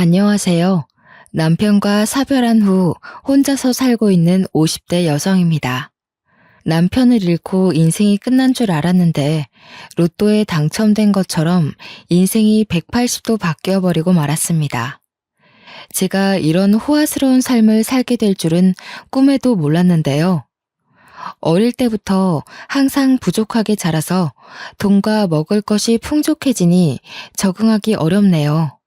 안녕하세요. 남편과 사별한 후 혼자서 살고 있는 50대 여성입니다. 남편을 잃고 인생이 끝난 줄 알았는데 로또에 당첨된 것처럼 인생이 180도 바뀌어버리고 말았습니다. 제가 이런 호화스러운 삶을 살게 될 줄은 꿈에도 몰랐는데요. 어릴 때부터 항상 부족하게 자라서 돈과 먹을 것이 풍족해지니 적응하기 어렵네요.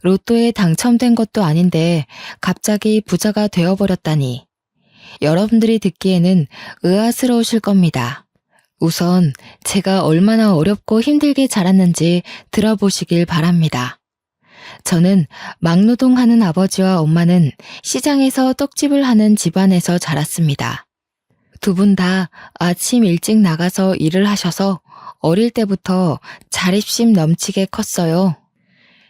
로또에 당첨된 것도 아닌데 갑자기 부자가 되어버렸다니. 여러분들이 듣기에는 의아스러우실 겁니다. 우선 제가 얼마나 어렵고 힘들게 자랐는지 들어보시길 바랍니다. 저는 막노동하는 아버지와 엄마는 시장에서 떡집을 하는 집안에서 자랐습니다. 두 분 다 아침 일찍 나가서 일을 하셔서 어릴 때부터 자립심 넘치게 컸어요.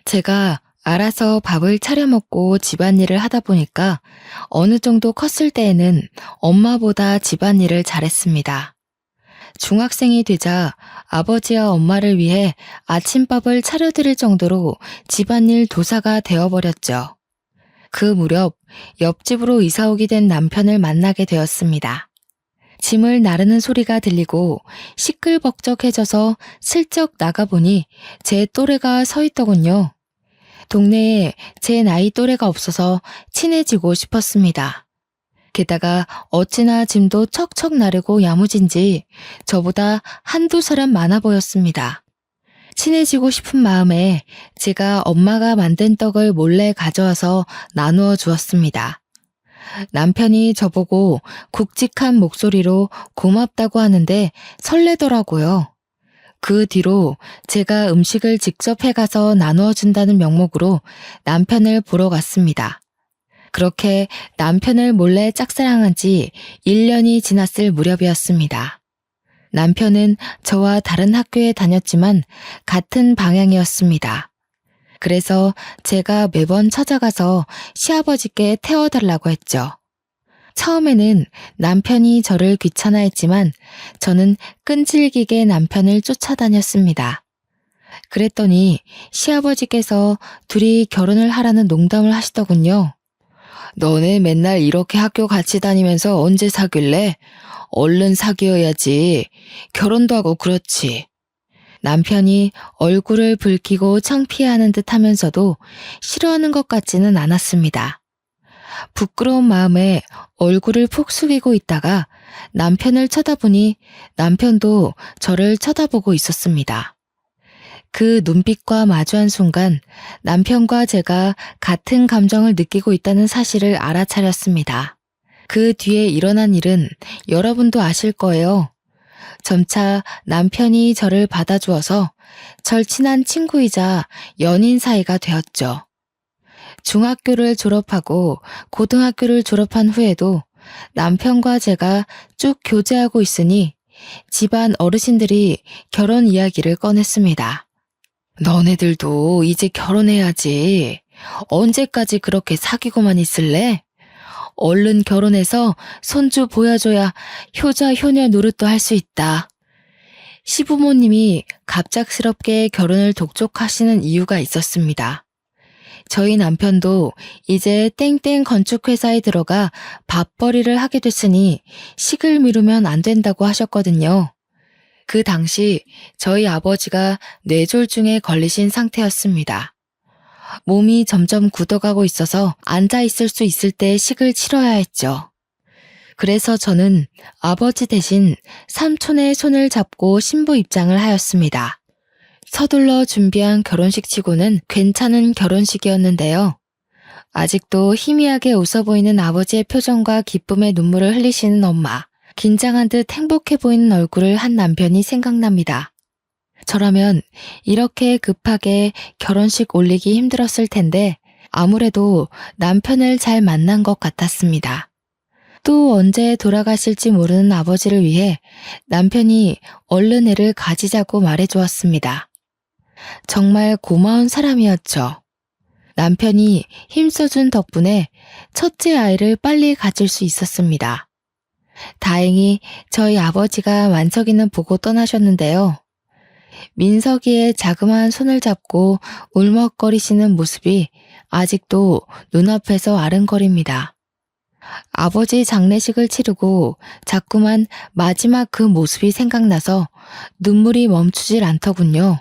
제가 알아서 밥을 차려 먹고 집안일을 하다 보니까 어느 정도 컸을 때에는 엄마보다 집안일을 잘했습니다. 중학생이 되자 아버지와 엄마를 위해 아침밥을 차려드릴 정도로 집안일 도사가 되어버렸죠. 그 무렵 옆집으로 이사오게 된 남편을 만나게 되었습니다. 짐을 나르는 소리가 들리고 시끌벅적해져서 슬쩍 나가보니 제 또래가 서 있더군요. 동네에 제 나이 또래가 없어서 친해지고 싶었습니다. 게다가 어찌나 짐도 척척 나르고 야무진지 저보다 한두 사람 많아 보였습니다. 친해지고 싶은 마음에 제가 엄마가 만든 떡을 몰래 가져와서 나누어 주었습니다. 남편이 저보고 굵직한 목소리로 고맙다고 하는데 설레더라고요. 그 뒤로 제가 음식을 직접 해가서 나누어 준다는 명목으로 남편을 보러 갔습니다. 그렇게 남편을 몰래 짝사랑한 지 1년이 지났을 무렵이었습니다. 남편은 저와 다른 학교에 다녔지만 같은 방향이었습니다. 그래서 제가 매번 찾아가서 시아버지께 태워달라고 했죠. 처음에는 남편이 저를 귀찮아했지만 저는 끈질기게 남편을 쫓아다녔습니다. 그랬더니 시아버지께서 둘이 결혼을 하라는 농담을 하시더군요. 너네 맨날 이렇게 학교 같이 다니면서 언제 사귈래? 얼른 사귀어야지. 결혼도 하고 그렇지. 남편이 얼굴을 붉히고 창피해하는 듯 하면서도 싫어하는 것 같지는 않았습니다. 부끄러운 마음에 얼굴을 푹 숙이고 있다가 남편을 쳐다보니 남편도 저를 쳐다보고 있었습니다. 그 눈빛과 마주한 순간 남편과 제가 같은 감정을 느끼고 있다는 사실을 알아차렸습니다. 그 뒤에 일어난 일은 여러분도 아실 거예요. 점차 남편이 저를 받아주어서 절친한 친구이자 연인 사이가 되었죠. 중학교를 졸업하고 고등학교를 졸업한 후에도 남편과 제가 쭉 교제하고 있으니 집안 어르신들이 결혼 이야기를 꺼냈습니다. 너네들도 이제 결혼해야지. 언제까지 그렇게 사귀고만 있을래? 얼른 결혼해서 손주 보여줘야 효자 효녀 노릇도 할 수 있다. 시부모님이 갑작스럽게 결혼을 독촉하시는 이유가 있었습니다. 저희 남편도 이제 땡땡 건축회사에 들어가 밥벌이를 하게 됐으니 식을 미루면 안 된다고 하셨거든요. 그 당시 저희 아버지가 뇌졸중에 걸리신 상태였습니다. 몸이 점점 굳어가고 있어서 앉아있을 수 있을 때 식을 치러야 했죠. 그래서 저는 아버지 대신 삼촌의 손을 잡고 신부 입장을 하였습니다. 서둘러 준비한 결혼식 치고는 괜찮은 결혼식이었는데요. 아직도 희미하게 웃어 보이는 아버지의 표정과 기쁨의 눈물을 흘리시는 엄마, 긴장한 듯 행복해 보이는 얼굴을 한 남편이 생각납니다. 저라면 이렇게 급하게 결혼식 올리기 힘들었을 텐데 아무래도 남편을 잘 만난 것 같았습니다. 또 언제 돌아가실지 모르는 아버지를 위해 남편이 얼른 애를 가지자고 말해주었습니다. 정말 고마운 사람이었죠. 남편이 힘써준 덕분에 첫째 아이를 빨리 가질 수 있었습니다. 다행히 저희 아버지가 만석이는 보고 떠나셨는데요. 민석이의 자그마한 손을 잡고 울먹거리시는 모습이 아직도 눈앞에서 아른거립니다. 아버지 장례식을 치르고 자꾸만 마지막 그 모습이 생각나서 눈물이 멈추질 않더군요.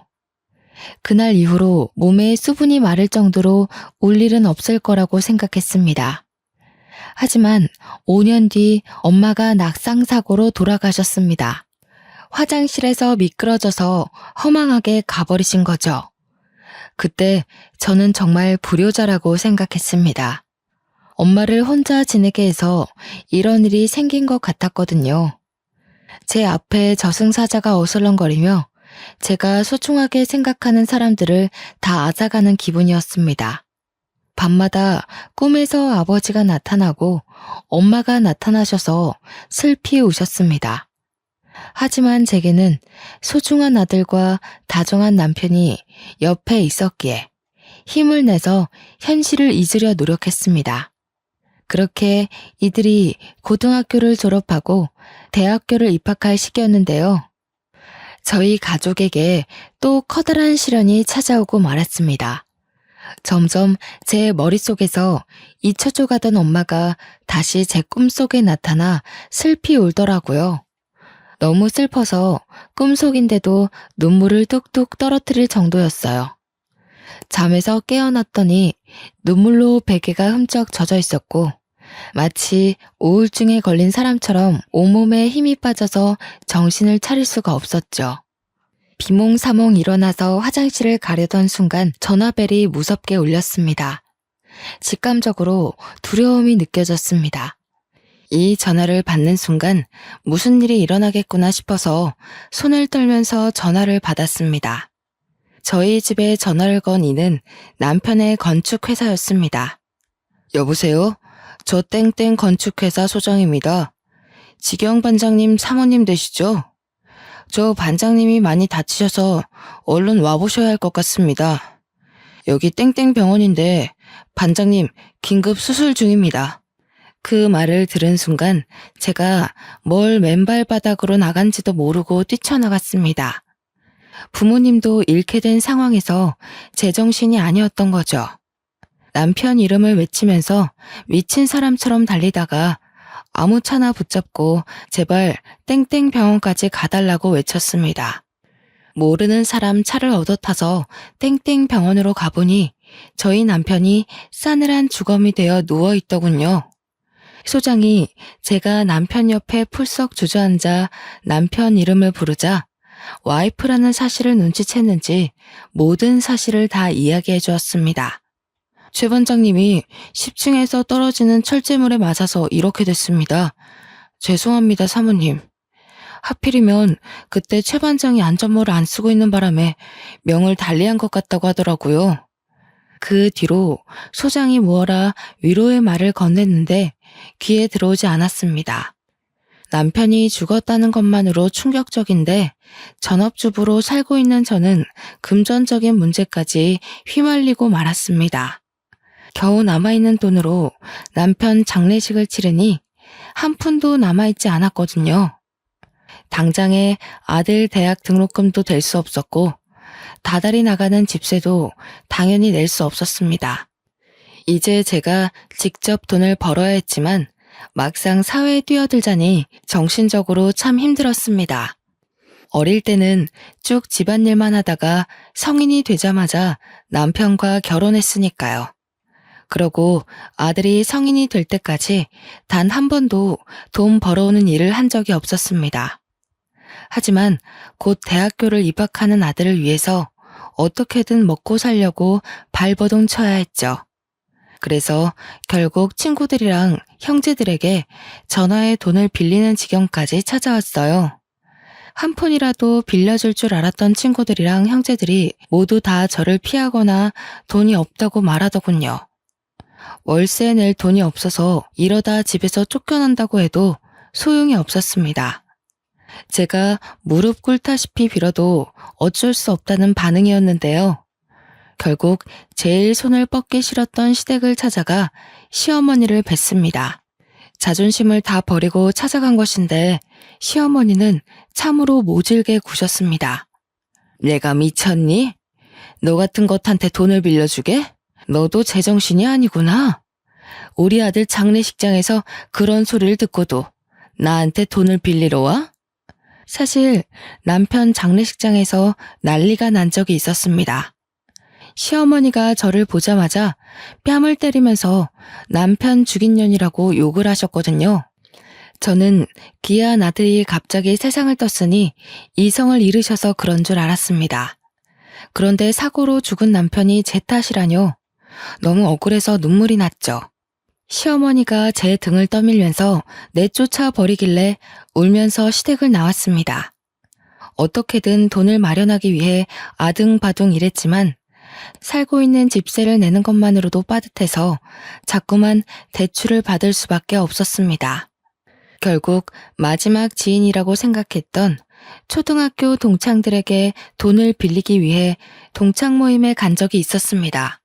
그날 이후로 몸에 수분이 마를 정도로 울 일은 없을 거라고 생각했습니다. 하지만 5년 뒤 엄마가 낙상사고로 돌아가셨습니다. 화장실에서 미끄러져서 허망하게 가버리신 거죠. 그때 저는 정말 불효자라고 생각했습니다. 엄마를 혼자 지내게 해서 이런 일이 생긴 것 같았거든요. 제 앞에 저승사자가 어슬렁거리며 제가 소중하게 생각하는 사람들을 다 앗아가는 기분이었습니다. 밤마다 꿈에서 아버지가 나타나고 엄마가 나타나셔서 슬피 우셨습니다. 하지만 제게는 소중한 아들과 다정한 남편이 옆에 있었기에 힘을 내서 현실을 잊으려 노력했습니다. 그렇게 이들이 고등학교를 졸업하고 대학교를 입학할 시기였는데요. 저희 가족에게 또 커다란 시련이 찾아오고 말았습니다. 점점 제 머릿속에서 잊혀져 가던 엄마가 다시 제 꿈속에 나타나 슬피 울더라고요. 너무 슬퍼서 꿈속인데도 눈물을 뚝뚝 떨어뜨릴 정도였어요. 잠에서 깨어났더니 눈물로 베개가 흠쩍 젖어 있었고 마치 우울증에 걸린 사람처럼 온몸에 힘이 빠져서 정신을 차릴 수가 없었죠. 비몽사몽 일어나서 화장실을 가려던 순간 전화벨이 무섭게 울렸습니다. 직감적으로 두려움이 느껴졌습니다. 이 전화를 받는 순간 무슨 일이 일어나겠구나 싶어서 손을 떨면서 전화를 받았습니다. 저희 집에 전화를 건 이는 남편의 건축회사였습니다. 여보세요? 저 땡땡 건축회사 소장입니다. 지경 반장님 사모님 되시죠? 저 반장님이 많이 다치셔서 얼른 와보셔야 할 것 같습니다. 여기 땡땡 병원인데 반장님 긴급 수술 중입니다. 그 말을 들은 순간 제가 뭘 맨발 바닥으로 나간지도 모르고 뛰쳐나갔습니다. 부모님도 잃게 된 상황에서 제정신이 아니었던 거죠. 남편 이름을 외치면서 미친 사람처럼 달리다가 아무 차나 붙잡고 제발 땡땡 병원까지 가달라고 외쳤습니다. 모르는 사람 차를 얻어 타서 땡땡 병원으로 가보니 저희 남편이 싸늘한 주검이 되어 누워있더군요. 소장이 제가 남편 옆에 풀썩 주저앉아 남편 이름을 부르자 와이프라는 사실을 눈치챘는지 모든 사실을 다 이야기해 주었습니다. 최 반장님이 10층에서 떨어지는 철제물에 맞아서 이렇게 됐습니다. 죄송합니다, 사모님. 하필이면 그때 최 반장이 안전모를 안 쓰고 있는 바람에 명을 달리한 것 같다고 하더라고요. 그 뒤로 소장이 무어라 위로의 말을 건넸는데 귀에 들어오지 않았습니다. 남편이 죽었다는 것만으로 충격적인데 전업주부로 살고 있는 저는 금전적인 문제까지 휘말리고 말았습니다. 겨우 남아있는 돈으로 남편 장례식을 치르니 한 푼도 남아있지 않았거든요. 당장에 아들 대학 등록금도 될 수 없었고 다달이 나가는 집세도 당연히 낼 수 없었습니다. 이제 제가 직접 돈을 벌어야 했지만 막상 사회에 뛰어들자니 정신적으로 참 힘들었습니다. 어릴 때는 쭉 집안일만 하다가 성인이 되자마자 남편과 결혼했으니까요. 그러고 아들이 성인이 될 때까지 단 한 번도 돈 벌어오는 일을 한 적이 없었습니다. 하지만 곧 대학교를 입학하는 아들을 위해서 어떻게든 먹고 살려고 발버둥 쳐야 했죠. 그래서 결국 친구들이랑 형제들에게 전화에 돈을 빌리는 지경까지 찾아왔어요. 한 푼이라도 빌려줄 줄 알았던 친구들이랑 형제들이 모두 다 저를 피하거나 돈이 없다고 말하더군요. 월세 낼 돈이 없어서 이러다 집에서 쫓겨난다고 해도 소용이 없었습니다. 제가 무릎 꿇다시피 빌어도 어쩔 수 없다는 반응이었는데요. 결국 제일 손을 뻗기 싫었던 시댁을 찾아가 시어머니를 뵀습니다. 자존심을 다 버리고 찾아간 것인데 시어머니는 참으로 모질게 구셨습니다. 내가 미쳤니? 너 같은 것한테 돈을 빌려주게? 너도 제정신이 아니구나. 우리 아들 장례식장에서 그런 소리를 듣고도 나한테 돈을 빌리러 와? 사실 남편 장례식장에서 난리가 난 적이 있었습니다. 시어머니가 저를 보자마자 뺨을 때리면서 남편 죽인 년이라고 욕을 하셨거든요. 저는 귀한 아들이 갑자기 세상을 떴으니 이성을 잃으셔서 그런 줄 알았습니다. 그런데 사고로 죽은 남편이 제 탓이라뇨. 너무 억울해서 눈물이 났죠. 시어머니가 제 등을 떠밀면서 내쫓아 버리길래 울면서 시댁을 나왔습니다. 어떻게든 돈을 마련하기 위해 아등바등 일했지만 살고 있는 집세를 내는 것만으로도 빠듯해서 자꾸만 대출을 받을 수밖에 없었습니다. 결국 마지막 지인이라고 생각했던 초등학교 동창들에게 돈을 빌리기 위해 동창 모임에 간 적이 있었습니다.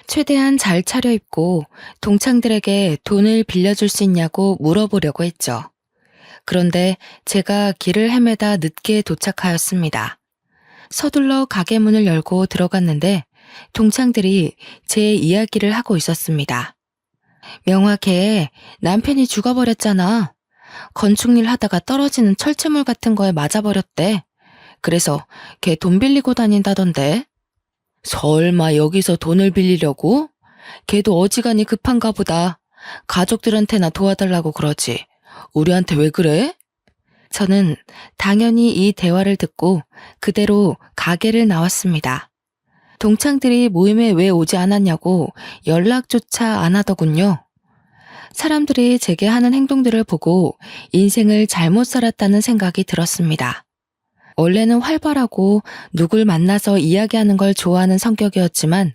최대한 잘 차려입고 동창들에게 돈을 빌려줄 수 있냐고 물어보려고 했죠. 그런데 제가 길을 헤매다 늦게 도착하였습니다. 서둘러 가게 문을 열고 들어갔는데 동창들이 제 이야기를 하고 있었습니다. 명화 걔 남편이 죽어버렸잖아. 건축일 하다가 떨어지는 철제물 같은 거에 맞아버렸대. 그래서 걔 돈 빌리고 다닌다던데. 설마 여기서 돈을 빌리려고? 걔도 어지간히 급한가 보다. 가족들한테나 도와달라고 그러지. 우리한테 왜 그래? 저는 당연히 이 대화를 듣고 그대로 가게를 나왔습니다. 동창들이 모임에 왜 오지 않았냐고 연락조차 안 하더군요. 사람들이 제게 하는 행동들을 보고 인생을 잘못 살았다는 생각이 들었습니다. 원래는 활발하고 누굴 만나서 이야기하는 걸 좋아하는 성격이었지만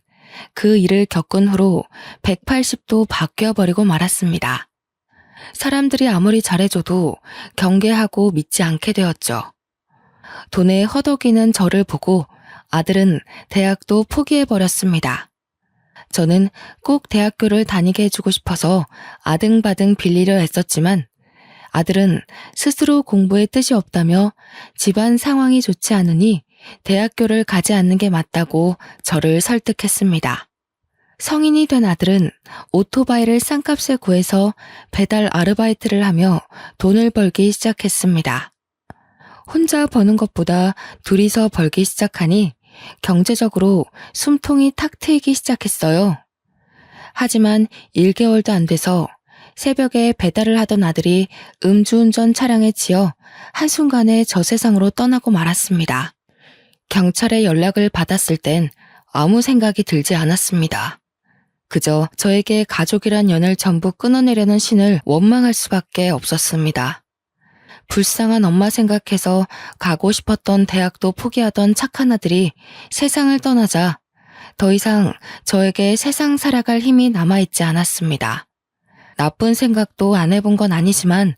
그 일을 겪은 후로 180도 바뀌어버리고 말았습니다. 사람들이 아무리 잘해줘도 경계하고 믿지 않게 되었죠. 돈에 허덕이는 저를 보고 아들은 대학도 포기해버렸습니다. 저는 꼭 대학교를 다니게 해주고 싶어서 아등바등 빌리려 했었지만 아들은 스스로 공부에 뜻이 없다며 집안 상황이 좋지 않으니 대학교를 가지 않는 게 맞다고 저를 설득했습니다. 성인이 된 아들은 오토바이를 싼값에 구해서 배달 아르바이트를 하며 돈을 벌기 시작했습니다. 혼자 버는 것보다 둘이서 벌기 시작하니 경제적으로 숨통이 탁 트이기 시작했어요. 하지만 1개월도 안 돼서 새벽에 배달을 하던 아들이 음주운전 차량에 치여 한순간에 저 세상으로 떠나고 말았습니다. 경찰에 연락을 받았을 땐 아무 생각이 들지 않았습니다. 그저 저에게 가족이란 연을 전부 끊어내려는 신을 원망할 수밖에 없었습니다. 불쌍한 엄마 생각해서 가고 싶었던 대학도 포기하던 착한 아들이 세상을 떠나자 더 이상 저에게 세상 살아갈 힘이 남아있지 않았습니다. 나쁜 생각도 안 해본 건 아니지만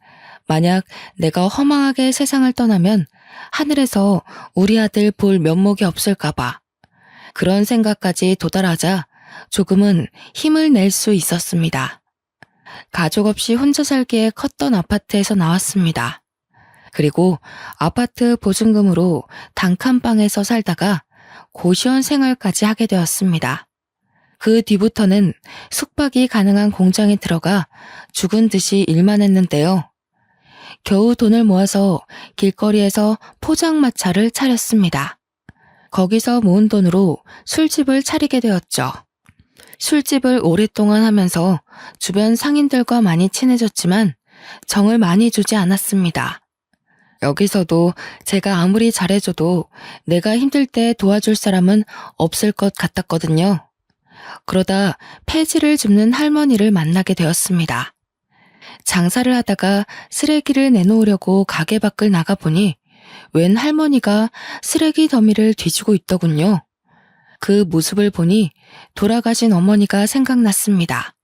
만약 내가 허망하게 세상을 떠나면 하늘에서 우리 아들 볼 면목이 없을까봐 그런 생각까지 도달하자 조금은 힘을 낼 수 있었습니다. 가족 없이 혼자 살기에 컸던 아파트에서 나왔습니다. 그리고 아파트 보증금으로 단칸방에서 살다가 고시원 생활까지 하게 되었습니다. 그 뒤부터는 숙박이 가능한 공장에 들어가 죽은 듯이 일만 했는데요. 겨우 돈을 모아서 길거리에서 포장마차를 차렸습니다. 거기서 모은 돈으로 술집을 차리게 되었죠. 술집을 오랫동안 하면서 주변 상인들과 많이 친해졌지만 정을 많이 주지 않았습니다. 여기서도 제가 아무리 잘해줘도 내가 힘들 때 도와줄 사람은 없을 것 같았거든요. 그러다 폐지를 줍는 할머니를 만나게 되었습니다. 장사를 하다가 쓰레기를 내놓으려고 가게 밖을 나가보니 웬 할머니가 쓰레기 더미를 뒤지고 있더군요. 그 모습을 보니 돌아가신 어머니가 생각났습니다.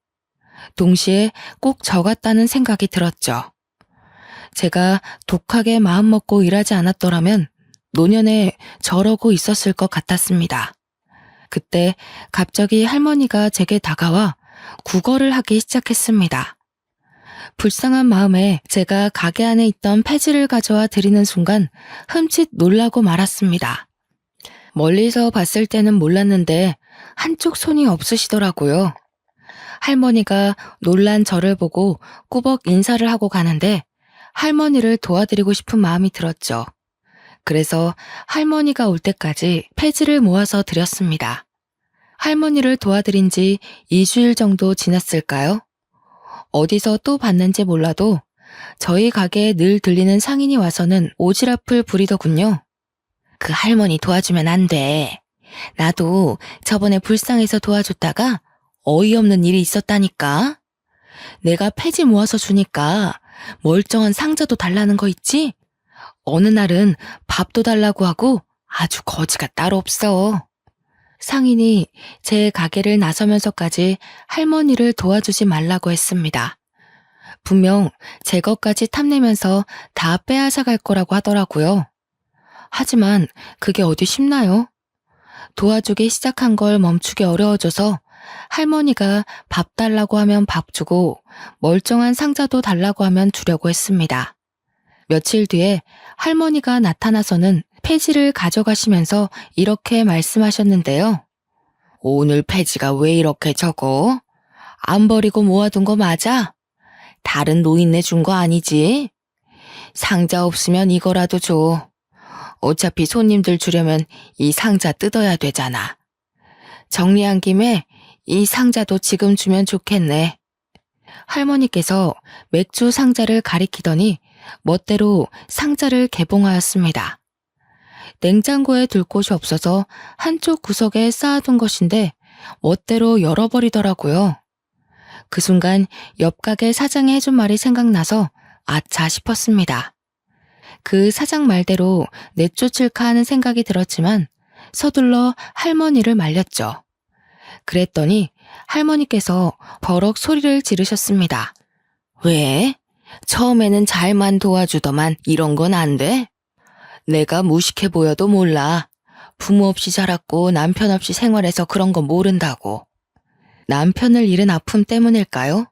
동시에 꼭 저 같다는 생각이 들었죠. 제가 독하게 마음먹고 일하지 않았더라면 노년에 저러고 있었을 것 같았습니다. 그때 갑자기 할머니가 제게 다가와 구걸을 하기 시작했습니다. 불쌍한 마음에 제가 가게 안에 있던 폐지를 가져와 드리는 순간 흠칫 놀라고 말았습니다. 멀리서 봤을 때는 몰랐는데 한쪽 손이 없으시더라고요. 할머니가 놀란 저를 보고 꾸벅 인사를 하고 가는데 할머니를 도와드리고 싶은 마음이 들었죠. 그래서 할머니가 올 때까지 폐지를 모아서 드렸습니다. 할머니를 도와드린 지 2주일 정도 지났을까요? 어디서 또 봤는지 몰라도 저희 가게에 늘 들리는 상인이 와서는 오지랖을 부리더군요. 그 할머니 도와주면 안 돼. 나도 저번에 불쌍해서 도와줬다가 어이없는 일이 있었다니까. 내가 폐지 모아서 주니까 멀쩡한 상자도 달라는 거 있지? 어느 날은 밥도 달라고 하고 아주 거지가 따로 없어. 상인이 제 가게를 나서면서까지 할머니를 도와주지 말라고 했습니다. 분명 제 것까지 탐내면서 다 빼앗아갈 거라고 하더라고요. 하지만 그게 어디 쉽나요? 도와주기 시작한 걸 멈추기 어려워져서 할머니가 밥 달라고 하면 밥 주고 멀쩡한 상자도 달라고 하면 주려고 했습니다. 며칠 뒤에 할머니가 나타나서는 폐지를 가져가시면서 이렇게 말씀하셨는데요. 오늘 폐지가 왜 이렇게 적어? 안 버리고 모아둔 거 맞아? 다른 노인네 준 거 아니지? 상자 없으면 이거라도 줘. 어차피 손님들 주려면 이 상자 뜯어야 되잖아. 정리한 김에 이 상자도 지금 주면 좋겠네. 할머니께서 맥주 상자를 가리키더니 멋대로 상자를 개봉하였습니다. 냉장고에 둘 곳이 없어서 한쪽 구석에 쌓아둔 것인데 멋대로 열어버리더라고요. 그 순간 옆 가게 사장이 해준 말이 생각나서 아차 싶었습니다. 그 사장 말대로 내쫓을까 하는 생각이 들었지만 서둘러 할머니를 말렸죠. 그랬더니 할머니께서 버럭 소리를 지르셨습니다. 왜? 처음에는 잘만 도와주더만 이런 건 안 돼? 내가 무식해 보여도 몰라. 부모 없이 자랐고 남편 없이 생활해서 그런 거 모른다고. 남편을 잃은 아픔 때문일까요?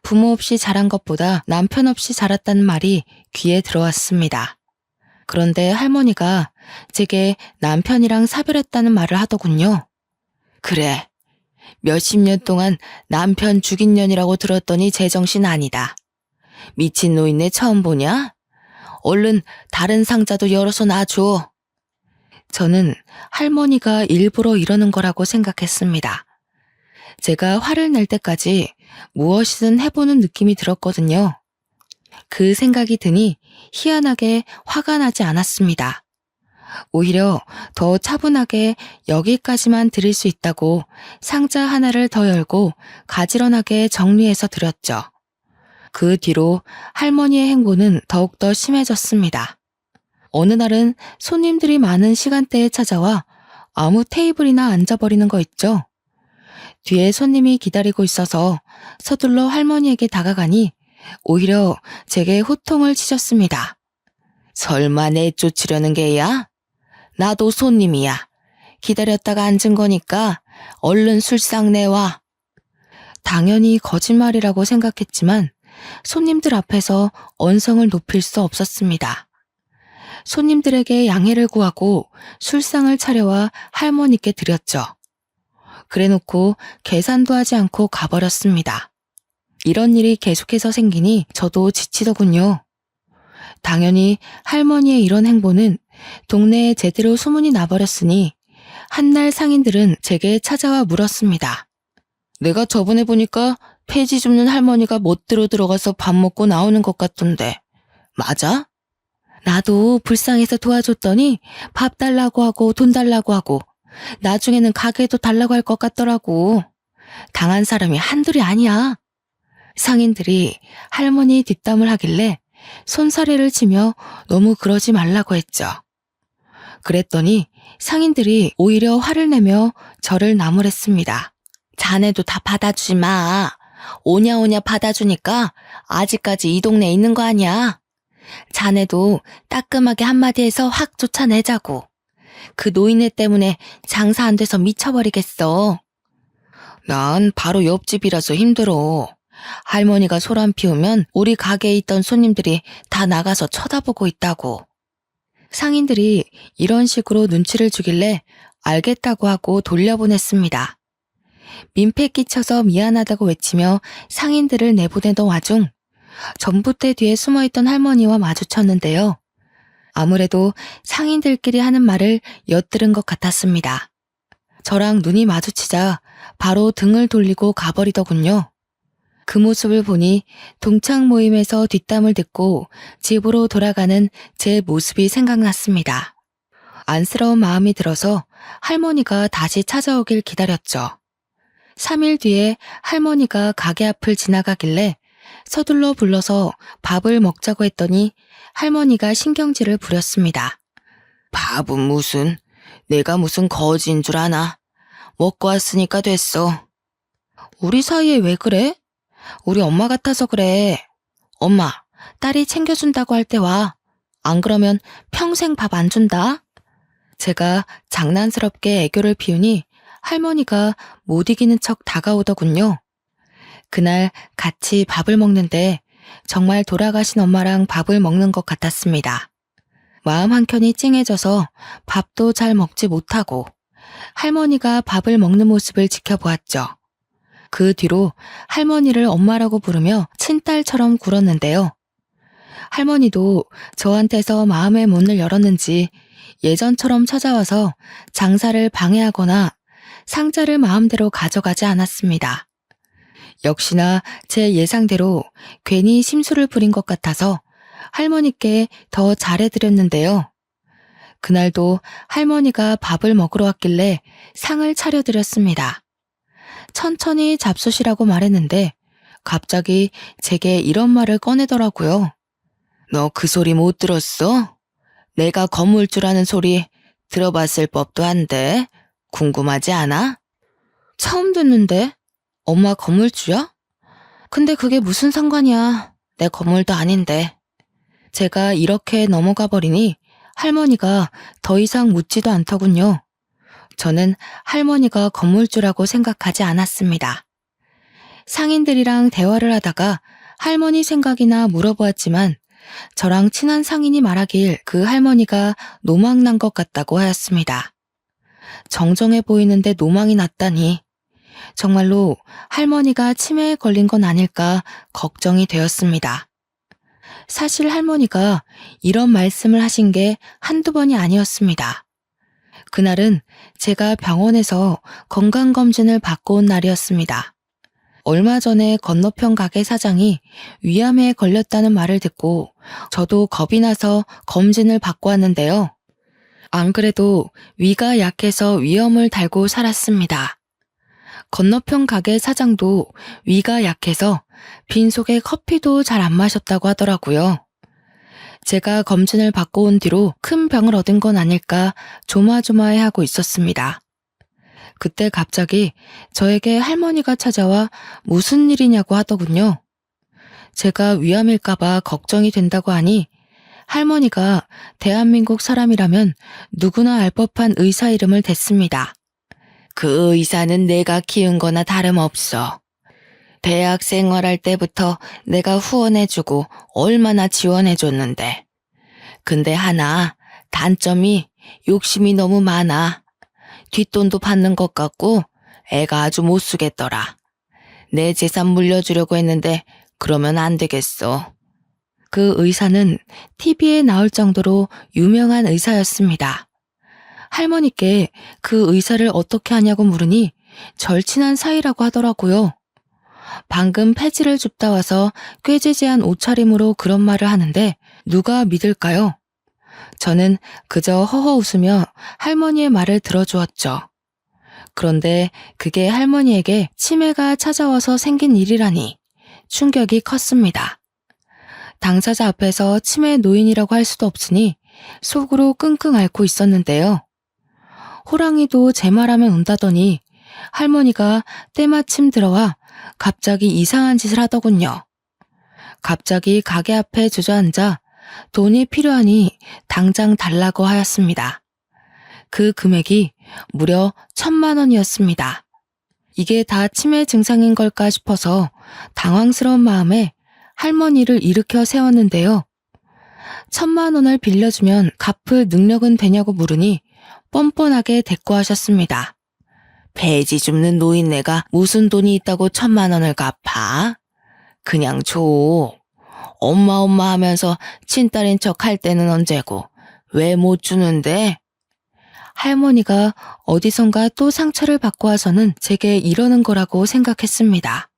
부모 없이 자란 것보다 남편 없이 자랐다는 말이 귀에 들어왔습니다. 그런데 할머니가 제게 남편이랑 사별했다는 말을 하더군요. 그래, 몇십 년 동안 남편 죽인 년이라고 들었더니 제정신 아니다. 미친 노인네 처음 보냐? 얼른 다른 상자도 열어서 놔줘. 저는 할머니가 일부러 이러는 거라고 생각했습니다. 제가 화를 낼 때까지 무엇이든 해보는 느낌이 들었거든요. 그 생각이 드니 희한하게 화가 나지 않았습니다. 오히려 더 차분하게 여기까지만 드릴 수 있다고 상자 하나를 더 열고 가지런하게 정리해서 드렸죠. 그 뒤로 할머니의 행보는 더욱더 심해졌습니다. 어느 날은 손님들이 많은 시간대에 찾아와 아무 테이블이나 앉아버리는 거 있죠. 뒤에 손님이 기다리고 있어서 서둘러 할머니에게 다가가니 오히려 제게 호통을 치셨습니다. 설마 내쫓으려는 게야? 나도 손님이야. 기다렸다가 앉은 거니까 얼른 술상 내와. 당연히 거짓말이라고 생각했지만 손님들 앞에서 언성을 높일 수 없었습니다. 손님들에게 양해를 구하고 술상을 차려와 할머니께 드렸죠. 그래놓고 계산도 하지 않고 가버렸습니다. 이런 일이 계속해서 생기니 저도 지치더군요. 당연히 할머니의 이런 행보는 동네에 제대로 소문이 나버렸으니 한날 상인들은 제게 찾아와 물었습니다. 내가 저번에 보니까 폐지 줍는 할머니가 멋대로 들어가서 밥 먹고 나오는 것 같던데 맞아? 나도 불쌍해서 도와줬더니 밥 달라고 하고 돈 달라고 하고 나중에는 가게도 달라고 할 것 같더라고. 당한 사람이 한둘이 아니야. 상인들이 할머니 뒷담을 하길래 손사래를 치며 너무 그러지 말라고 했죠. 그랬더니 상인들이 오히려 화를 내며 저를 나무랬습니다. 자네도 다 받아주지 마. 오냐오냐 받아주니까 아직까지 이 동네에 있는 거 아니야. 자네도 따끔하게 한마디 해서 확 쫓아내자고. 그 노인네 때문에 장사 안 돼서 미쳐버리겠어. 난 바로 옆집이라서 힘들어. 할머니가 소란 피우면 우리 가게에 있던 손님들이 다 나가서 쳐다보고 있다고. 상인들이 이런 식으로 눈치를 주길래 알겠다고 하고 돌려보냈습니다. 민폐 끼쳐서 미안하다고 외치며 상인들을 내보내던 와중 전봇대 뒤에 숨어있던 할머니와 마주쳤는데요. 아무래도 상인들끼리 하는 말을 엿들은 것 같았습니다. 저랑 눈이 마주치자 바로 등을 돌리고 가버리더군요. 그 모습을 보니 동창 모임에서 뒷담을 듣고 집으로 돌아가는 제 모습이 생각났습니다. 안쓰러운 마음이 들어서 할머니가 다시 찾아오길 기다렸죠. 3일 뒤에 할머니가 가게 앞을 지나가길래 서둘러 불러서 밥을 먹자고 했더니 할머니가 신경질을 부렸습니다. 밥은 무슨, 내가 무슨 거지인 줄 아나. 먹고 왔으니까 됐어. 우리 사이에 왜 그래? 우리 엄마 같아서 그래. 엄마, 딸이 챙겨준다고 할 때 와. 안 그러면 평생 밥 안 준다. 제가 장난스럽게 애교를 피우니 할머니가 못 이기는 척 다가오더군요. 그날 같이 밥을 먹는데 정말 돌아가신 엄마랑 밥을 먹는 것 같았습니다. 마음 한켠이 찡해져서 밥도 잘 먹지 못하고 할머니가 밥을 먹는 모습을 지켜보았죠. 그 뒤로 할머니를 엄마라고 부르며 친딸처럼 굴었는데요. 할머니도 저한테서 마음의 문을 열었는지 예전처럼 찾아와서 장사를 방해하거나 상자를 마음대로 가져가지 않았습니다. 역시나 제 예상대로 괜히 심술을 부린 것 같아서 할머니께 더 잘해드렸는데요. 그날도 할머니가 밥을 먹으러 왔길래 상을 차려드렸습니다. 천천히 잡수시라고 말했는데 갑자기 제게 이런 말을 꺼내더라고요. 너 그 소리 못 들었어? 내가 건물주라는 소리 들어봤을 법도 한데 궁금하지 않아? 처음 듣는데? 엄마 건물주야? 근데 그게 무슨 상관이야. 내 건물도 아닌데. 제가 이렇게 넘어가 버리니 할머니가 더 이상 묻지도 않더군요. 저는 할머니가 건물주라고 생각하지 않았습니다. 상인들이랑 대화를 하다가 할머니 생각이나 물어보았지만 저랑 친한 상인이 말하길 그 할머니가 노망난 것 같다고 하였습니다. 정정해 보이는데 노망이 났다니 정말로 할머니가 치매에 걸린 건 아닐까 걱정이 되었습니다. 사실 할머니가 이런 말씀을 하신 게 한두 번이 아니었습니다. 그날은 제가 병원에서 건강검진을 받고 온 날이었습니다. 얼마 전에 건너편 가게 사장이 위암에 걸렸다는 말을 듣고 저도 겁이 나서 검진을 받고 왔는데요. 안 그래도 위가 약해서 위염을 달고 살았습니다. 건너편 가게 사장도 위가 약해서 빈속에 커피도 잘 안 마셨다고 하더라고요. 제가 검진을 받고 온 뒤로 큰 병을 얻은 건 아닐까 조마조마해하고 있었습니다. 그때 갑자기 저에게 할머니가 찾아와 무슨 일이냐고 하더군요. 제가 위암일까봐 걱정이 된다고 하니 할머니가 대한민국 사람이라면 누구나 알 법한 의사 이름을 댔습니다. 그 의사는 내가 키운 거나 다름없어. 대학 생활할 때부터 내가 후원해주고 얼마나 지원해줬는데. 근데 하나, 단점이 욕심이 너무 많아. 뒷돈도 받는 것 같고 애가 아주 못 쓰겠더라. 내 재산 물려주려고 했는데 그러면 안 되겠어. 그 의사는 TV에 나올 정도로 유명한 의사였습니다. 할머니께 그 의사를 어떻게 하냐고 물으니 절친한 사이라고 하더라고요. 방금 폐지를 줍다 와서 꾀지지한 옷차림으로 그런 말을 하는데 누가 믿을까요? 저는 그저 허허 웃으며 할머니의 말을 들어주었죠. 그런데 그게 할머니에게 치매가 찾아와서 생긴 일이라니 충격이 컸습니다. 당사자 앞에서 치매 노인이라고 할 수도 없으니 속으로 끙끙 앓고 있었는데요. 호랑이도 제 말하면 운다더니 할머니가 때마침 들어와 갑자기 이상한 짓을 하더군요. 갑자기 가게 앞에 주저앉아 돈이 필요하니 당장 달라고 하였습니다. 그 금액이 무려 1,000만 원이었습니다. 이게 다 치매 증상인 걸까 싶어서 당황스러운 마음에 할머니를 일으켜 세웠는데요. 1,000만 원을 빌려주면 갚을 능력은 되냐고 물으니 뻔뻔하게 대꾸하셨습니다. 배지 줍는 노인네가 무슨 돈이 있다고 1,000만 원을 갚아? 그냥 줘. 엄마 하면서 친딸인 척 할 때는 언제고 왜 못 주는데? 할머니가 어디선가 또 상처를 받고 와서는 제게 이러는 거라고 생각했습니다.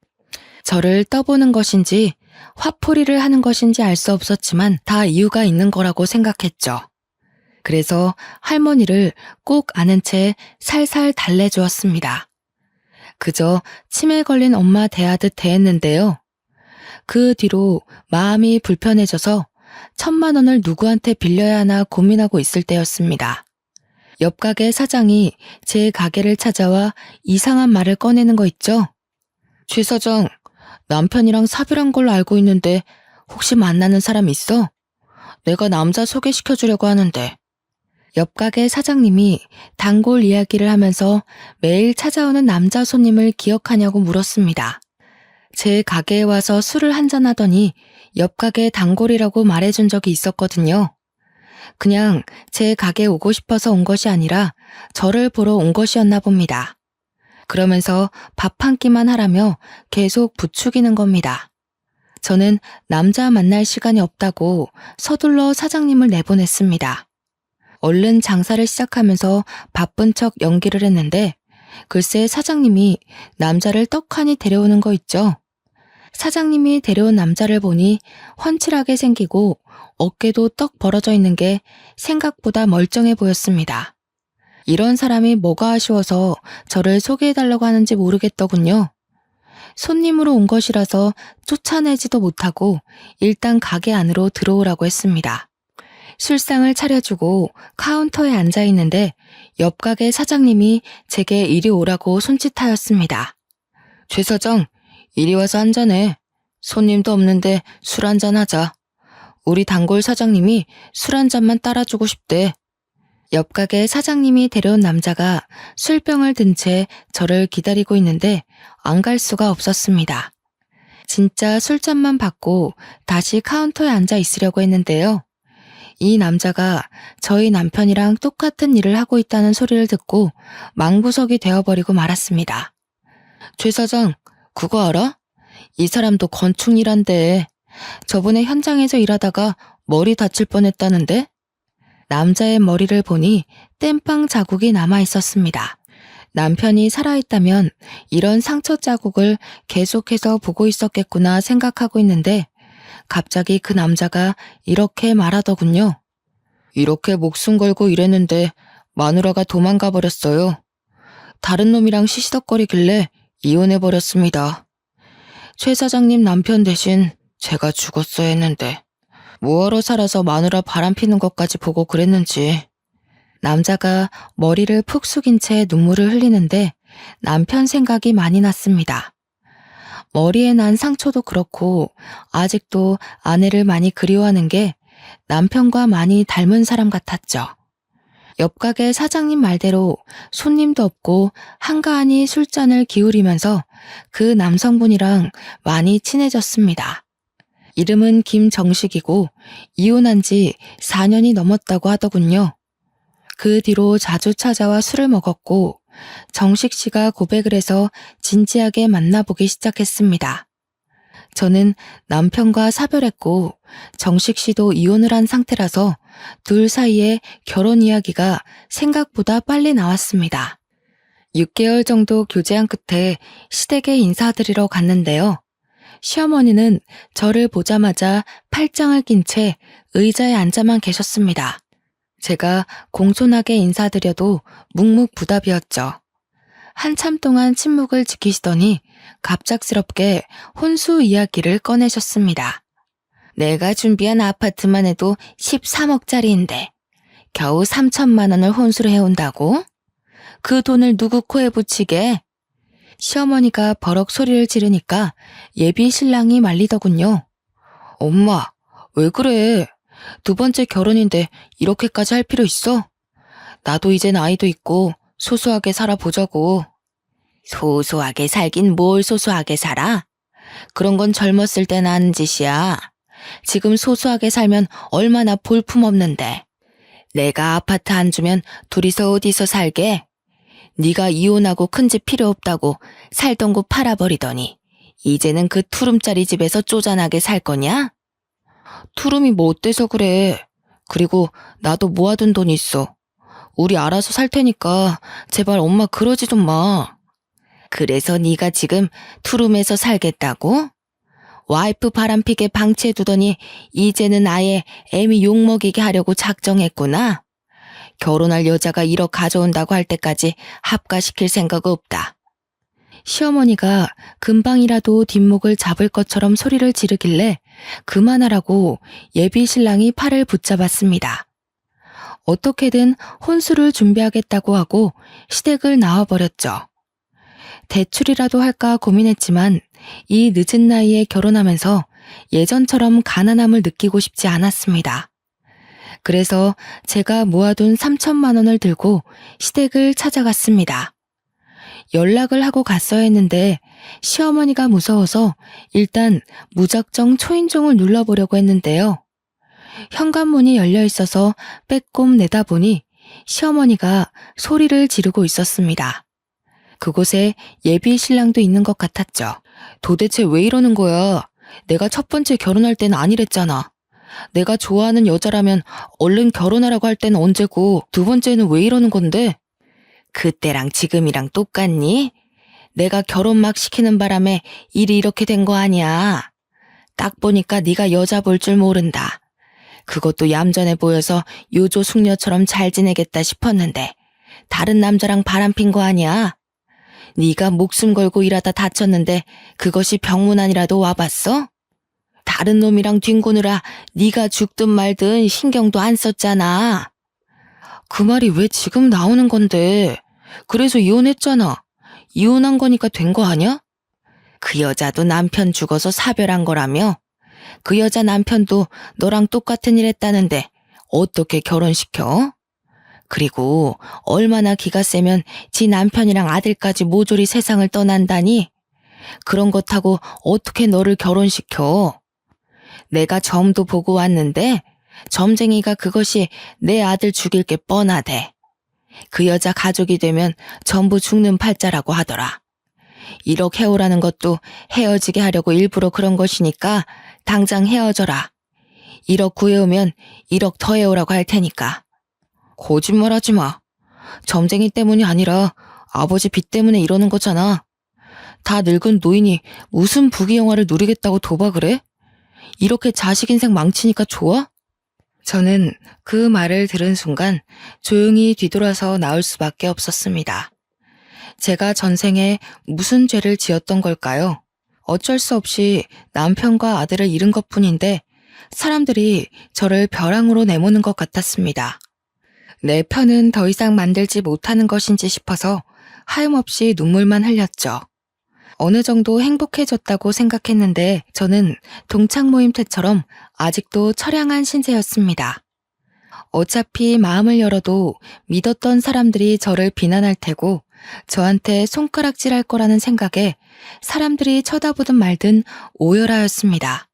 저를 떠보는 것인지 화풀이를 하는 것인지 알 수 없었지만 다 이유가 있는 거라고 생각했죠. 그래서 할머니를 꼭 아는 채 살살 달래주었습니다. 그저 치매 걸린 엄마 대하듯 대했는데요. 그 뒤로 마음이 불편해져서 1,000만 원을 누구한테 빌려야 하나 고민하고 있을 때였습니다. 옆 가게 사장이 제 가게를 찾아와 이상한 말을 꺼내는 거 있죠? 최 사장, 남편이랑 사별한 걸로 알고 있는데 혹시 만나는 사람 있어? 내가 남자 소개시켜주려고 하는데. 옆 가게 사장님이 단골 이야기를 하면서 매일 찾아오는 남자 손님을 기억하냐고 물었습니다. 제 가게에 와서 술을 한잔하더니 옆 가게 단골이라고 말해준 적이 있었거든요. 그냥 제 가게에 오고 싶어서 온 것이 아니라 저를 보러 온 것이었나 봅니다. 그러면서 밥 한 끼만 하라며 계속 부추기는 겁니다. 저는 남자 만날 시간이 없다고 서둘러 사장님을 내보냈습니다. 얼른 장사를 시작하면서 바쁜 척 연기를 했는데 글쎄 사장님이 남자를 떡하니 데려오는 거 있죠. 사장님이 데려온 남자를 보니 훤칠하게 생기고 어깨도 떡 벌어져 있는 게 생각보다 멀쩡해 보였습니다. 이런 사람이 뭐가 아쉬워서 저를 소개해달라고 하는지 모르겠더군요. 손님으로 온 것이라서 쫓아내지도 못하고 일단 가게 안으로 들어오라고 했습니다. 술상을 차려주고 카운터에 앉아있는데 옆 가게 사장님이 제게 이리 오라고 손짓하였습니다. 최 사장, 이리 와서 한잔해. 손님도 없는데 술 한잔 하자. 우리 단골 사장님이 술 한 잔만 따라주고 싶대. 옆 가게 사장님이 데려온 남자가 술병을 든 채 저를 기다리고 있는데 안 갈 수가 없었습니다. 진짜 술잔만 받고 다시 카운터에 앉아 있으려고 했는데요. 이 남자가 저희 남편이랑 똑같은 일을 하고 있다는 소리를 듣고 망부석이 되어버리고 말았습니다. 최 사장, 그거 알아? 이 사람도 건축 일한대. 저번에 현장에서 일하다가 머리 다칠 뻔했다는데? 남자의 머리를 보니 땜빵 자국이 남아 있었습니다. 남편이 살아있다면 이런 상처 자국을 계속해서 보고 있었겠구나 생각하고 있는데 갑자기 그 남자가 이렇게 말하더군요. 이렇게 목숨 걸고 일했는데 마누라가 도망가 버렸어요. 다른 놈이랑 시시덕거리길래 이혼해버렸습니다. 최 사장님 남편 대신 제가 죽었어야 했는데 뭐하러 살아서 마누라 바람피는 것까지 보고 그랬는지. 남자가 머리를 푹 숙인 채 눈물을 흘리는데 남편 생각이 많이 났습니다. 머리에 난 상처도 그렇고 아직도 아내를 많이 그리워하는 게 남편과 많이 닮은 사람 같았죠. 옆 가게 사장님 말대로 손님도 없고 한가하니 술잔을 기울이면서 그 남성분이랑 많이 친해졌습니다. 이름은 김정식이고 이혼한 지 4년이 넘었다고 하더군요. 그 뒤로 자주 찾아와 술을 먹었고 정식 씨가 고백을 해서 진지하게 만나보기 시작했습니다. 저는 남편과 사별했고 정식 씨도 이혼을 한 상태라서 둘 사이에 결혼 이야기가 생각보다 빨리 나왔습니다. 6개월 정도 교제한 끝에 시댁에 인사드리러 갔는데요. 시어머니는 저를 보자마자 팔짱을 낀 채 의자에 앉아만 계셨습니다. 제가 공손하게 인사드려도 묵묵부답이었죠. 한참 동안 침묵을 지키시더니 갑작스럽게 혼수 이야기를 꺼내셨습니다. 내가 준비한 아파트만 해도 13억짜리인데 겨우 3천만 원을 혼수를 해온다고? 그 돈을 누구 코에 붙이게? 시어머니가 버럭 소리를 지르니까 예비 신랑이 말리더군요. 엄마, 왜 그래? 두 번째 결혼인데 이렇게까지 할 필요 있어? 나도 이젠 아이도 있고 소소하게 살아보자고. 소소하게 살긴 뭘 소소하게 살아? 그런 건 젊었을 때나 하는 짓이야. 지금 소소하게 살면 얼마나 볼품없는데. 내가 아파트 안 주면 둘이서 어디서 살게? 네가 이혼하고 큰 집 필요 없다고 살던 곳 팔아버리더니 이제는 그 투룸짜리 집에서 쪼잔하게 살 거냐? 투룸이 뭐 어때서 그래. 그리고 나도 모아둔 돈 있어. 우리 알아서 살 테니까 제발 엄마 그러지 좀 마. 그래서 네가 지금 투룸에서 살겠다고? 와이프 바람피게 방치해두더니 이제는 아예 애미 욕먹이게 하려고 작정했구나. 결혼할 여자가 1억 가져온다고 할 때까지 합가시킬 생각 없다. 시어머니가 금방이라도 뒷목을 잡을 것처럼 소리를 지르길래 그만하라고 예비 신랑이 팔을 붙잡았습니다. 어떻게든 혼수를 준비하겠다고 하고 시댁을 나와버렸죠. 대출이라도 할까 고민했지만 이 늦은 나이에 결혼하면서 예전처럼 가난함을 느끼고 싶지 않았습니다. 그래서 제가 모아둔 3천만 원을 들고 시댁을 찾아갔습니다. 연락을 하고 갔어야 했는데 시어머니가 무서워서 일단 무작정 초인종을 눌러보려고 했는데요. 현관문이 열려 있어서 빼꼼 내다보니 시어머니가 소리를 지르고 있었습니다. 그곳에 예비 신랑도 있는 것 같았죠. 도대체 왜 이러는 거야? 내가 첫 번째 결혼할 때는 아니랬잖아. 내가 좋아하는 여자라면 얼른 결혼하라고 할 때는 언제고 두 번째는 왜 이러는 건데? 그때랑 지금이랑 똑같니? 내가 결혼 막 시키는 바람에 일이 이렇게 된 거 아니야. 딱 보니까 네가 여자 볼 줄 모른다. 그것도 얌전해 보여서 요조 숙녀처럼 잘 지내겠다 싶었는데 다른 남자랑 바람핀 거 아니야? 네가 목숨 걸고 일하다 다쳤는데 그것이 병문안이라도 와봤어? 다른 놈이랑 뒹구느라 네가 죽든 말든 신경도 안 썼잖아. 그 말이 왜 지금 나오는 건데? 그래서 이혼했잖아. 이혼한 거니까 된 거 아니야? 그 여자도 남편 죽어서 사별한 거라며? 그 여자 남편도 너랑 똑같은 일 했다는데 어떻게 결혼시켜? 그리고 얼마나 기가 세면 지 남편이랑 아들까지 모조리 세상을 떠난다니? 그런 것 하고 어떻게 너를 결혼시켜? 내가 점도 보고 왔는데 점쟁이가 그것이 내 아들 죽일 게 뻔하대. 그 여자 가족이 되면 전부 죽는 팔자라고 하더라. 1억 해오라는 것도 헤어지게 하려고 일부러 그런 것이니까 당장 헤어져라. 1억 구해오면 1억 더 해오라고 할 테니까. 거짓말하지 마. 점쟁이 때문이 아니라 아버지 빚 때문에 이러는 거잖아. 다 늙은 노인이 무슨 부귀영화를 누리겠다고 도박을 해? 이렇게 자식 인생 망치니까 좋아? 저는 그 말을 들은 순간 조용히 뒤돌아서 나올 수밖에 없었습니다. 제가 전생에 무슨 죄를 지었던 걸까요? 어쩔 수 없이 남편과 아들을 잃은 것뿐인데 사람들이 저를 벼랑으로 내모는 것 같았습니다. 내 편은 더 이상 만들지 못하는 것인지 싶어서 하염없이 눈물만 흘렸죠. 어느 정도 행복해졌다고 생각했는데 저는 동창 모임 때처럼 아직도 처량한 신세였습니다. 어차피 마음을 열어도 믿었던 사람들이 저를 비난할 테고 저한테 손가락질할 거라는 생각에 사람들이 쳐다보든 말든 오열하였습니다.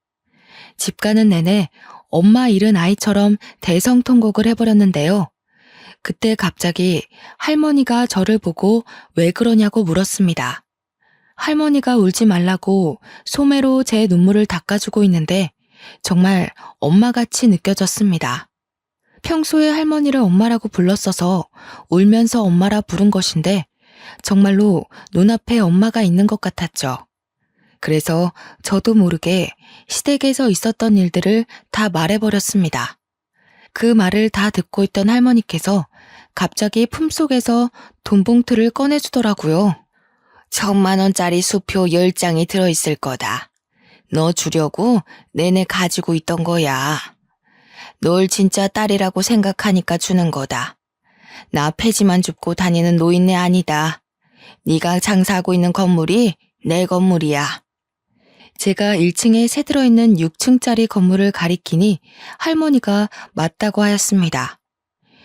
집 가는 내내 엄마 잃은 아이처럼 대성통곡을 해버렸는데요. 그때 갑자기 할머니가 저를 보고 왜 그러냐고 물었습니다. 할머니가 울지 말라고 소매로 제 눈물을 닦아주고 있는데 정말 엄마같이 느껴졌습니다. 평소에 할머니를 엄마라고 불렀어서 울면서 엄마라 부른 것인데 정말로 눈앞에 엄마가 있는 것 같았죠. 그래서 저도 모르게 시댁에서 있었던 일들을 다 말해버렸습니다. 그 말을 다 듣고 있던 할머니께서 갑자기 품속에서 돈봉투를 꺼내주더라고요. 1,000만 원짜리 수표 10장이 들어있을 거다. 너 주려고 내내 가지고 있던 거야. 널 진짜 딸이라고 생각하니까 주는 거다. 나 폐지만 줍고 다니는 노인네 아니다. 네가 장사하고 있는 건물이 내 건물이야. 제가 1층에 새 들어있는 6층짜리 건물을 가리키니 할머니가 맞다고 하였습니다.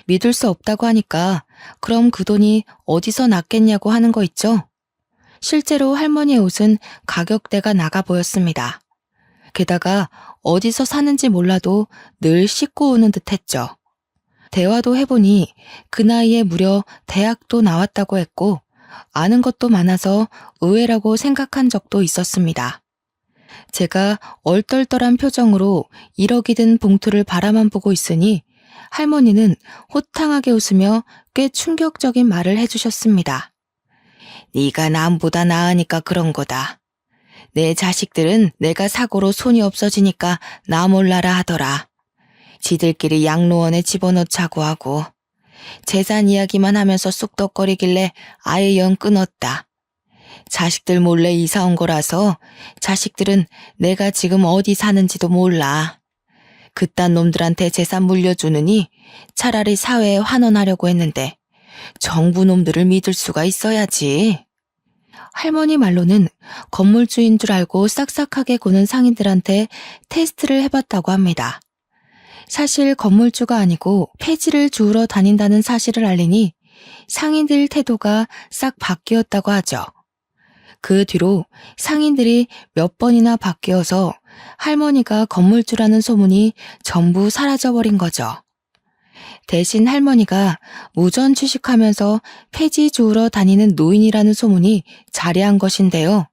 믿을 수 없다고 하니까 그럼 그 돈이 어디서 났겠냐고 하는 거 있죠? 실제로 할머니의 옷은 가격대가 나가 보였습니다. 게다가 어디서 사는지 몰라도 늘 씻고 오는 듯 했죠. 대화도 해보니 그 나이에 무려 대학도 나왔다고 했고 아는 것도 많아서 의외라고 생각한 적도 있었습니다. 제가 얼떨떨한 표정으로 1억이 든 봉투를 바라만 보고 있으니 할머니는 호탕하게 웃으며 꽤 충격적인 말을 해주셨습니다. 네가 남보다 나으니까 그런 거다. 내 자식들은 내가 사고로 손이 없어지니까 나 몰라라 하더라. 지들끼리 양로원에 집어넣자고 하고 재산 이야기만 하면서 쑥덕거리길래 아예 연 끊었다. 자식들 몰래 이사 온 거라서 자식들은 내가 지금 어디 사는지도 몰라. 그딴 놈들한테 재산 물려주느니 차라리 사회에 환원하려고 했는데 정부 놈들을 믿을 수가 있어야지. 할머니 말로는 건물주인 줄 알고 싹싹하게 구는 상인들한테 테스트를 해봤다고 합니다. 사실 건물주가 아니고 폐지를 주우러 다닌다는 사실을 알리니 상인들 태도가 싹 바뀌었다고 하죠. 그 뒤로 상인들이 몇 번이나 바뀌어서 할머니가 건물주라는 소문이 전부 사라져버린 거죠. 대신 할머니가 무전 취식하면서 폐지 주우러 다니는 노인이라는 소문이 자리한 것인데요.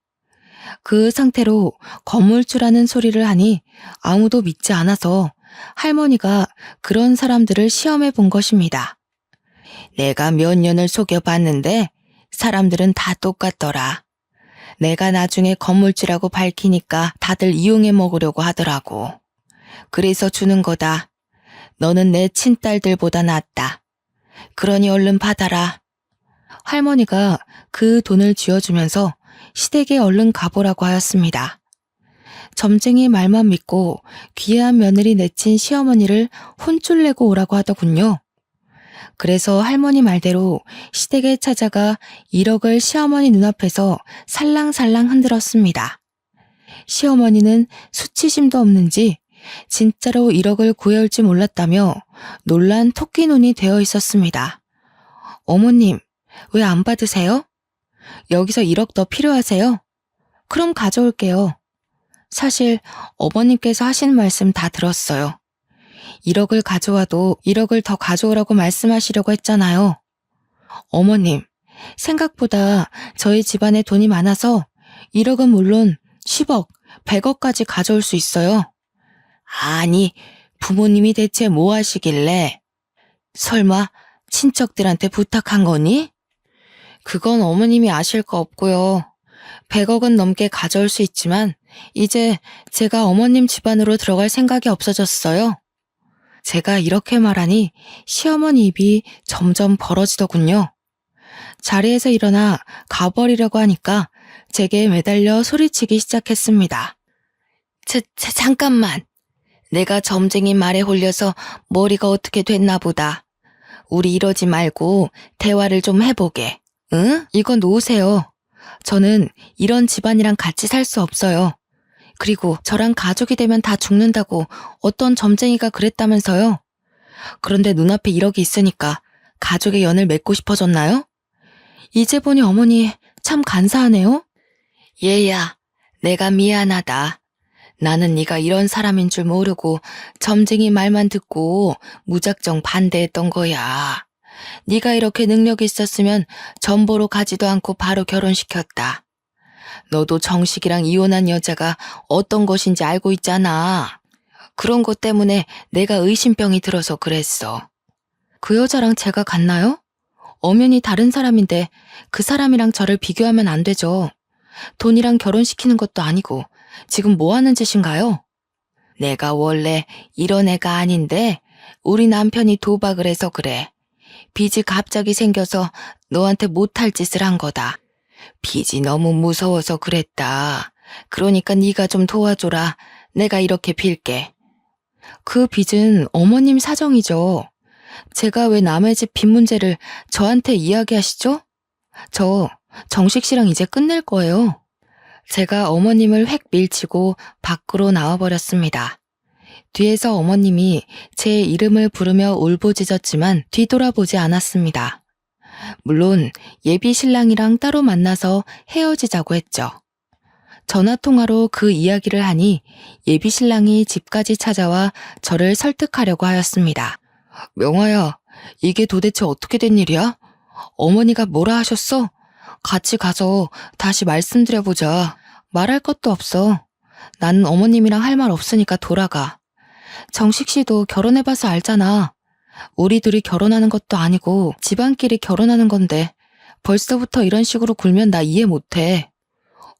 그 상태로 건물주라는 소리를 하니 아무도 믿지 않아서 할머니가 그런 사람들을 시험해 본 것입니다. 내가 몇 년을 속여봤는데 사람들은 다 똑같더라. 내가 나중에 건물주라고 밝히니까 다들 이용해 먹으려고 하더라고. 그래서 주는 거다. 너는 내 친딸들보다 낫다. 그러니 얼른 받아라. 할머니가 그 돈을 쥐어주면서 시댁에 얼른 가보라고 하였습니다. 점쟁이 말만 믿고 귀한 며느리 내친 시어머니를 혼쭐 내고 오라고 하더군요. 그래서 할머니 말대로 시댁에 찾아가 1억을 시어머니 눈앞에서 살랑살랑 흔들었습니다. 시어머니는 수치심도 없는지 진짜로 1억을 구해올지 몰랐다며 놀란 토끼 눈이 되어 있었습니다. 어머님, 왜 안 받으세요? 여기서 1억 더 필요하세요? 그럼 가져올게요. 사실 어머님께서 하신 말씀 다 들었어요. 1억을 가져와도 1억을 더 가져오라고 말씀하시려고 했잖아요. 어머님, 생각보다 저희 집안에 돈이 많아서 1억은 물론 10억, 100억까지 가져올 수 있어요. 아니, 부모님이 대체 뭐 하시길래? 설마 친척들한테 부탁한 거니? 그건 어머님이 아실 거 없고요. 100억은 넘게 가져올 수 있지만 이제 제가 어머님 집안으로 들어갈 생각이 없어졌어요. 제가 이렇게 말하니 시어머니 입이 점점 벌어지더군요. 자리에서 일어나 가버리려고 하니까 제게 매달려 소리치기 시작했습니다. 잠깐만. 내가 점쟁이 말에 홀려서 머리가 어떻게 됐나 보다. 우리 이러지 말고 대화를 좀 해보게. 응? 이건 놓으세요. 저는 이런 집안이랑 같이 살 수 없어요. 그리고 저랑 가족이 되면 다 죽는다고 어떤 점쟁이가 그랬다면서요. 그런데 눈앞에 1억이 있으니까 가족의 연을 맺고 싶어졌나요? 이제 보니 어머니 참 간사하네요. 얘야, 내가 미안하다. 나는 네가 이런 사람인 줄 모르고 점쟁이 말만 듣고 무작정 반대했던 거야. 네가 이렇게 능력이 있었으면 전보로 가지도 않고 바로 결혼시켰다. 너도 정식이랑 이혼한 여자가 어떤 것인지 알고 있잖아. 그런 것 때문에 내가 의심병이 들어서 그랬어. 그 여자랑 제가 같나요? 엄연히 다른 사람인데 그 사람이랑 저를 비교하면 안 되죠. 돈이랑 결혼시키는 것도 아니고 지금 뭐 하는 짓인가요? 내가 원래 이런 애가 아닌데 우리 남편이 도박을 해서 그래. 빚이 갑자기 생겨서 너한테 못할 짓을 한 거다. 빚이 너무 무서워서 그랬다. 그러니까 네가 좀 도와줘라. 내가 이렇게 빌게. 그 빚은 어머님 사정이죠. 제가 왜 남의 집 빚 문제를 저한테 이야기하시죠? 저 정식 씨랑 이제 끝낼 거예요. 제가 어머님을 획 밀치고 밖으로 나와버렸습니다. 뒤에서 어머님이 제 이름을 부르며 울부짖었지만 뒤돌아보지 않았습니다. 물론 예비 신랑이랑 따로 만나서 헤어지자고 했죠. 전화통화로 그 이야기를 하니 예비 신랑이 집까지 찾아와 저를 설득하려고 하였습니다. 명아야, 이게 도대체 어떻게 된 일이야? 어머니가 뭐라 하셨어? 같이 가서 다시 말씀드려보자. 말할 것도 없어. 나는 어머님이랑 할 말 없으니까 돌아가. 정식 씨도 결혼해봐서 알잖아. 우리 둘이 결혼하는 것도 아니고 집안끼리 결혼하는 건데 벌써부터 이런 식으로 굴면 나 이해 못해.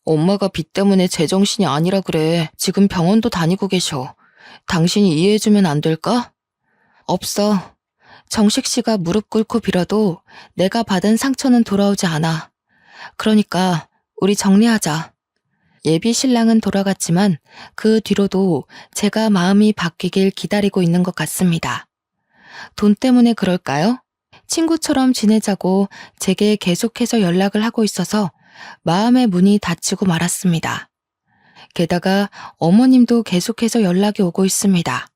엄마가 빚 때문에 제정신이 아니라 그래. 지금 병원도 다니고 계셔. 당신이 이해해주면 안 될까? 없어. 정식 씨가 무릎 꿇고 빌어도 내가 받은 상처는 돌아오지 않아. 그러니까 우리 정리하자. 예비 신랑은 돌아갔지만 그 뒤로도 제가 마음이 바뀌길 기다리고 있는 것 같습니다. 돈 때문에 그럴까요? 친구처럼 지내자고 제게 계속해서 연락을 하고 있어서 마음의 문이 닫히고 말았습니다. 게다가 어머님도 계속해서 연락이 오고 있습니다.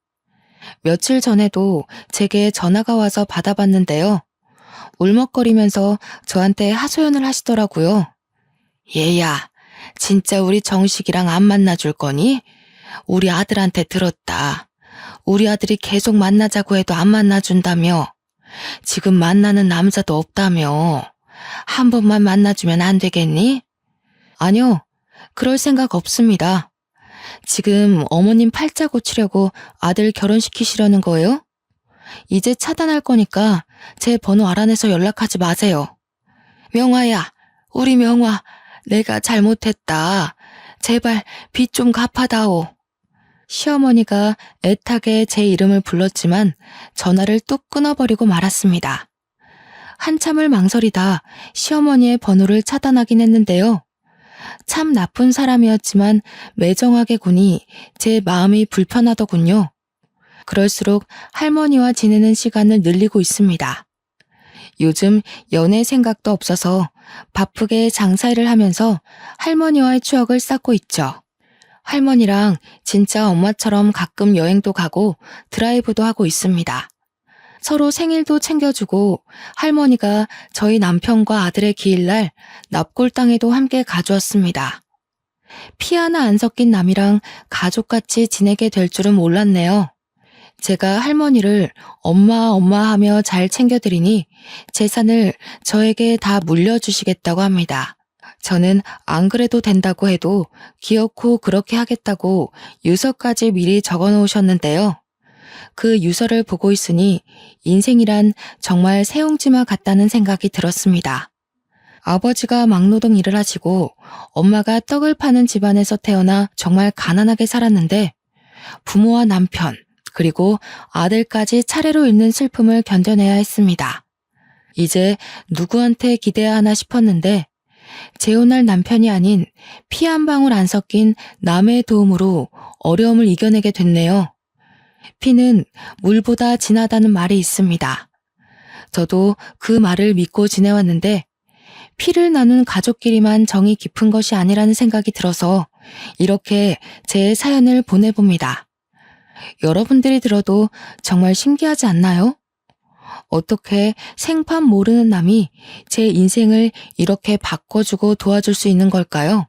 며칠 전에도 제게 전화가 와서 받아봤는데요. 울먹거리면서 저한테 하소연을 하시더라고요. 얘야, 진짜 우리 정식이랑 안 만나줄 거니? 우리 아들한테 들었다. 우리 아들이 계속 만나자고 해도 안 만나준다며. 지금 만나는 남자도 없다며. 한 번만 만나주면 안 되겠니? 아니요, 그럴 생각 없습니다. 지금 어머님 팔자 고치려고 아들 결혼시키시려는 거예요? 이제 차단할 거니까 제 번호 알아내서 연락하지 마세요. 명화야, 우리 명화, 내가 잘못했다. 제발 빚 좀 갚아다오. 시어머니가 애타게 제 이름을 불렀지만 전화를 뚝 끊어버리고 말았습니다. 한참을 망설이다 시어머니의 번호를 차단하긴 했는데요. 참 나쁜 사람이었지만 매정하게 구니 제 마음이 불편하더군요. 그럴수록 할머니와 지내는 시간을 늘리고 있습니다. 요즘 연애 생각도 없어서 바쁘게 장사일을 하면서 할머니와의 추억을 쌓고 있죠. 할머니랑 진짜 엄마처럼 가끔 여행도 가고 드라이브도 하고 있습니다. 서로 생일도 챙겨주고 할머니가 저희 남편과 아들의 기일날 납골당에도 함께 가주었습니다. 피 하나 안 섞인 남이랑 가족같이 지내게 될 줄은 몰랐네요. 제가 할머니를 엄마 하며 잘 챙겨드리니 재산을 저에게 다 물려주시겠다고 합니다. 저는 안 그래도 된다고 해도 기어코 그렇게 하겠다고 유서까지 미리 적어 놓으셨는데요. 그 유서를 보고 있으니 인생이란 정말 새옹지마 같다는 생각이 들었습니다. 아버지가 막노동 일을 하시고 엄마가 떡을 파는 집안에서 태어나 정말 가난하게 살았는데 부모와 남편 그리고 아들까지 차례로 잃는 슬픔을 견뎌내야 했습니다. 이제 누구한테 기대야 하나 싶었는데 재혼할 남편이 아닌 피 한 방울 안 섞인 남의 도움으로 어려움을 이겨내게 됐네요. 피는 물보다 진하다는 말이 있습니다. 저도 그 말을 믿고 지내왔는데 피를 나눈 가족끼리만 정이 깊은 것이 아니라는 생각이 들어서 이렇게 제 사연을 보내봅니다. 여러분들이 들어도 정말 신기하지 않나요? 어떻게 생판 모르는 남이 제 인생을 이렇게 바꿔주고 도와줄 수 있는 걸까요?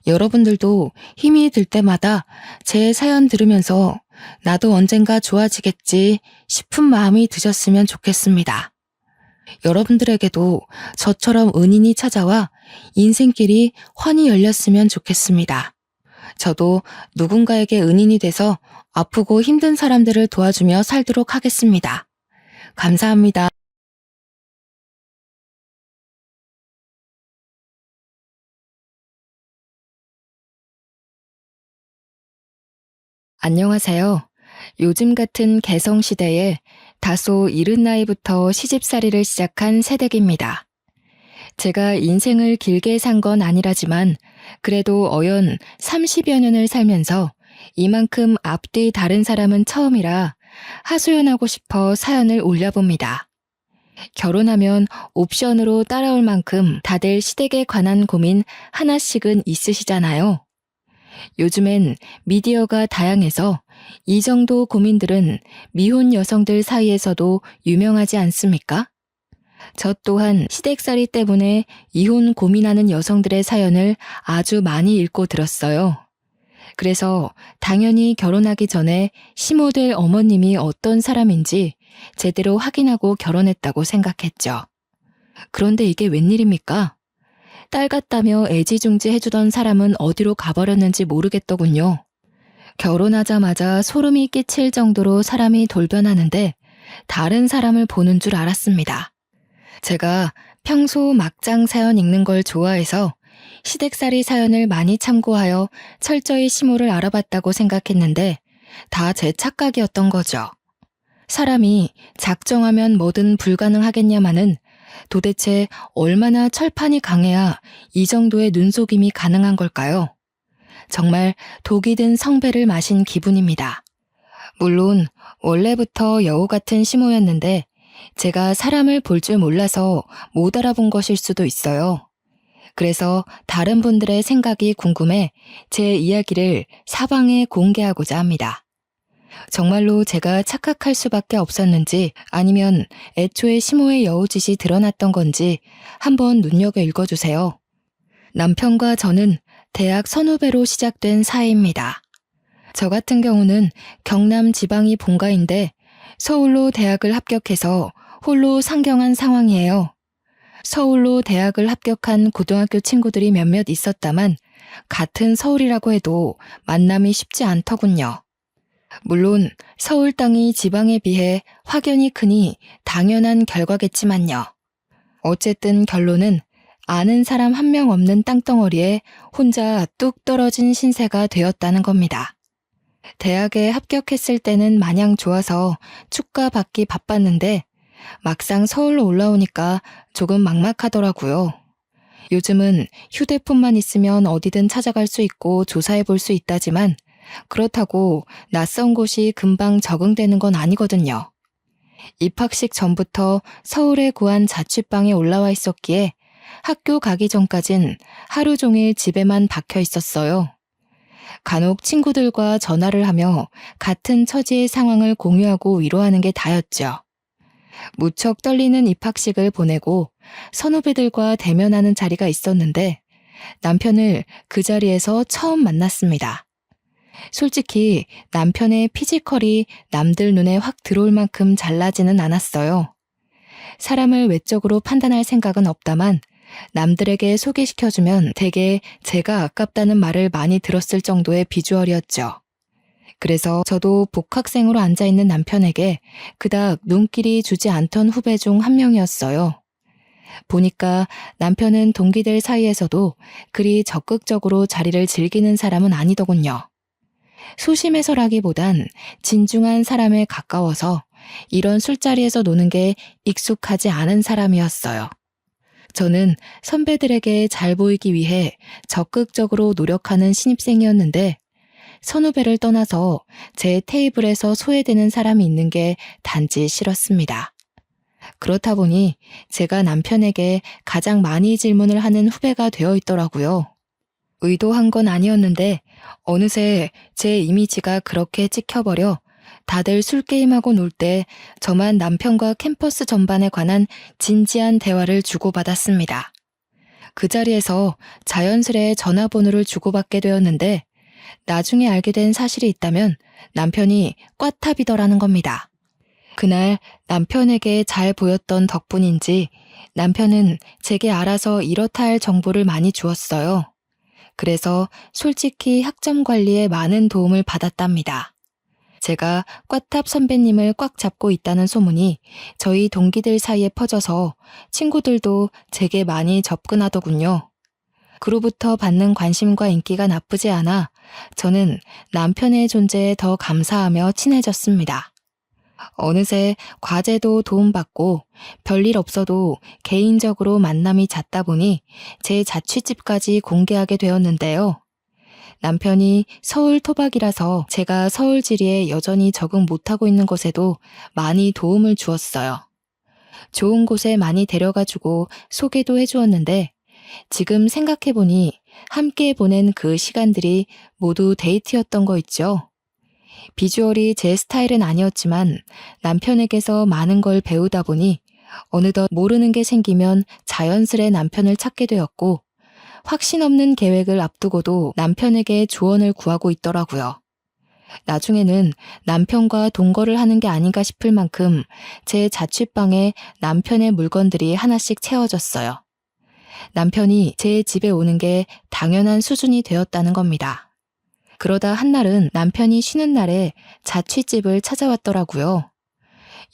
여러분들도 힘이 들 때마다 제 사연 들으면서 나도 언젠가 좋아지겠지 싶은 마음이 드셨으면 좋겠습니다. 여러분들에게도 저처럼 은인이 찾아와 인생길이 환히 열렸으면 좋겠습니다. 저도 누군가에게 은인이 돼서 아프고 힘든 사람들을 도와주며 살도록 하겠습니다. 감사합니다. 안녕하세요. 요즘 같은 개성시대에 다소 이른 나이부터 시집살이를 시작한 새댁입니다. 제가 인생을 길게 산 건 아니라지만 그래도 어연 30여 년을 살면서 이만큼 앞뒤 다른 사람은 처음이라 하소연하고 싶어 사연을 올려봅니다. 결혼하면 옵션으로 따라올 만큼 다들 시댁에 관한 고민 하나씩은 있으시잖아요. 요즘엔 미디어가 다양해서 이 정도 고민들은 미혼 여성들 사이에서도 유명하지 않습니까? 저 또한 시댁살이 때문에 이혼 고민하는 여성들의 사연을 아주 많이 읽고 들었어요. 그래서 당연히 결혼하기 전에 시모될 어머님이 어떤 사람인지 제대로 확인하고 결혼했다고 생각했죠. 그런데 이게 웬일입니까? 딸 같다며 애지중지 해주던 사람은 어디로 가버렸는지 모르겠더군요. 결혼하자마자 소름이 끼칠 정도로 사람이 돌변하는데 다른 사람을 보는 줄 알았습니다. 제가 평소 막장 사연 읽는 걸 좋아해서 시댁살이 사연을 많이 참고하여 철저히 시모를 알아봤다고 생각했는데 다 제 착각이었던 거죠. 사람이 작정하면 뭐든 불가능하겠냐마는 도대체 얼마나 철판이 강해야 이 정도의 눈속임이 가능한 걸까요? 정말 독이 든 성배를 마신 기분입니다. 물론 원래부터 여우 같은 시모였는데 제가 사람을 볼 줄 몰라서 못 알아본 것일 수도 있어요. 그래서 다른 분들의 생각이 궁금해 제 이야기를 사방에 공개하고자 합니다. 정말로 제가 착각할 수밖에 없었는지 아니면 애초에 시모의 여우짓이 드러났던 건지 한번 눈여겨 읽어주세요. 남편과 저는 대학 선후배로 시작된 사이입니다. 저 같은 경우는 경남 지방이 본가인데 서울로 대학을 합격해서 홀로 상경한 상황이에요. 서울로 대학을 합격한 고등학교 친구들이 몇몇 있었다만 같은 서울이라고 해도 만남이 쉽지 않더군요. 물론 서울 땅이 지방에 비해 확연히 크니 당연한 결과겠지만요. 어쨌든 결론은 아는 사람 한 명 없는 땅덩어리에 혼자 뚝 떨어진 신세가 되었다는 겁니다. 대학에 합격했을 때는 마냥 좋아서 축가받기 바빴는데 막상 서울로 올라오니까 조금 막막하더라고요. 요즘은 휴대폰만 있으면 어디든 찾아갈 수 있고 조사해 볼 수 있다지만 그렇다고 낯선 곳이 금방 적응되는 건 아니거든요. 입학식 전부터 서울에 구한 자취방에 올라와 있었기에 학교 가기 전까진 하루 종일 집에만 박혀 있었어요. 간혹 친구들과 전화를 하며 같은 처지의 상황을 공유하고 위로하는 게 다였죠. 무척 떨리는 입학식을 보내고 선후배들과 대면하는 자리가 있었는데 남편을 그 자리에서 처음 만났습니다. 솔직히 남편의 피지컬이 남들 눈에 확 들어올 만큼 잘나지는 않았어요. 사람을 외적으로 판단할 생각은 없다만 남들에게 소개시켜주면 되게 제가 아깝다는 말을 많이 들었을 정도의 비주얼이었죠. 그래서 저도 복학생으로 앉아있는 남편에게 그닥 눈길이 주지 않던 후배 중 한 명이었어요. 보니까 남편은 동기들 사이에서도 그리 적극적으로 자리를 즐기는 사람은 아니더군요. 소심해서라기보단 진중한 사람에 가까워서 이런 술자리에서 노는 게 익숙하지 않은 사람이었어요. 저는 선배들에게 잘 보이기 위해 적극적으로 노력하는 신입생이었는데 선후배를 떠나서 제 테이블에서 소외되는 사람이 있는 게 단지 싫었습니다. 그렇다 보니 제가 남편에게 가장 많이 질문을 하는 후배가 되어 있더라고요. 의도한 건 아니었는데 어느새 제 이미지가 그렇게 찍혀버려 다들 술게임하고 놀 때 저만 남편과 캠퍼스 전반에 관한 진지한 대화를 주고받았습니다. 그 자리에서 자연스레 전화번호를 주고받게 되었는데 나중에 알게 된 사실이 있다면 남편이 꽈탑이더라는 겁니다. 그날 남편에게 잘 보였던 덕분인지 남편은 제게 알아서 이렇다 할 정보를 많이 주었어요. 그래서 솔직히 학점 관리에 많은 도움을 받았답니다. 제가 꽈탑 선배님을 꽉 잡고 있다는 소문이 저희 동기들 사이에 퍼져서 친구들도 제게 많이 접근하더군요. 그로부터 받는 관심과 인기가 나쁘지 않아 저는 남편의 존재에 더 감사하며 친해졌습니다. 어느새 과제도 도움받고 별일 없어도 개인적으로 만남이 잦다 보니 제 자취집까지 공개하게 되었는데요. 남편이 서울 토박이라서 제가 서울 지리에 여전히 적응 못하고 있는 것에도 많이 도움을 주었어요. 좋은 곳에 많이 데려가주고 소개도 해주었는데 지금 생각해보니 함께 보낸 그 시간들이 모두 데이트였던 거 있죠. 비주얼이 제 스타일은 아니었지만 남편에게서 많은 걸 배우다 보니 어느덧 모르는 게 생기면 자연스레 남편을 찾게 되었고, 확신 없는 계획을 앞두고도 남편에게 조언을 구하고 있더라고요. 나중에는 남편과 동거를 하는 게 아닌가 싶을 만큼 제 자취방에 남편의 물건들이 하나씩 채워졌어요. 남편이 제 집에 오는 게 당연한 수준이 되었다는 겁니다. 그러다 한날은 남편이 쉬는 날에 자취집을 찾아왔더라고요.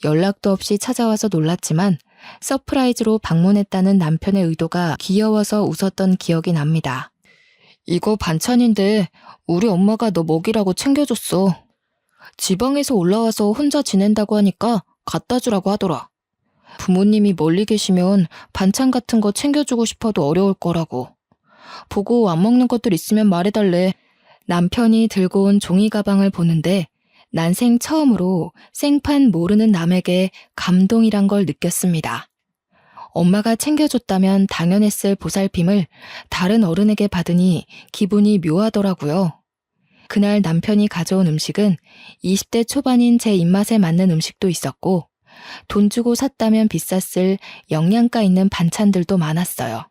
연락도 없이 찾아와서 놀랐지만 서프라이즈로 방문했다는 남편의 의도가 귀여워서 웃었던 기억이 납니다. 이거 반찬인데 우리 엄마가 너 먹이라고 챙겨줬어. 지방에서 올라와서 혼자 지낸다고 하니까 갖다 주라고 하더라. 부모님이 멀리 계시면 반찬 같은 거 챙겨주고 싶어도 어려울 거라고. 보고 안 먹는 것들 있으면 말해달래. 남편이 들고 온 종이 가방을 보는데 난생 처음으로 생판 모르는 남에게 감동이란 걸 느꼈습니다. 엄마가 챙겨줬다면 당연했을 보살핌을 다른 어른에게 받으니 기분이 묘하더라고요. 그날 남편이 가져온 음식은 20대 초반인 제 입맛에 맞는 음식도 있었고, 돈 주고 샀다면 비쌌을 영양가 있는 반찬들도 많았어요.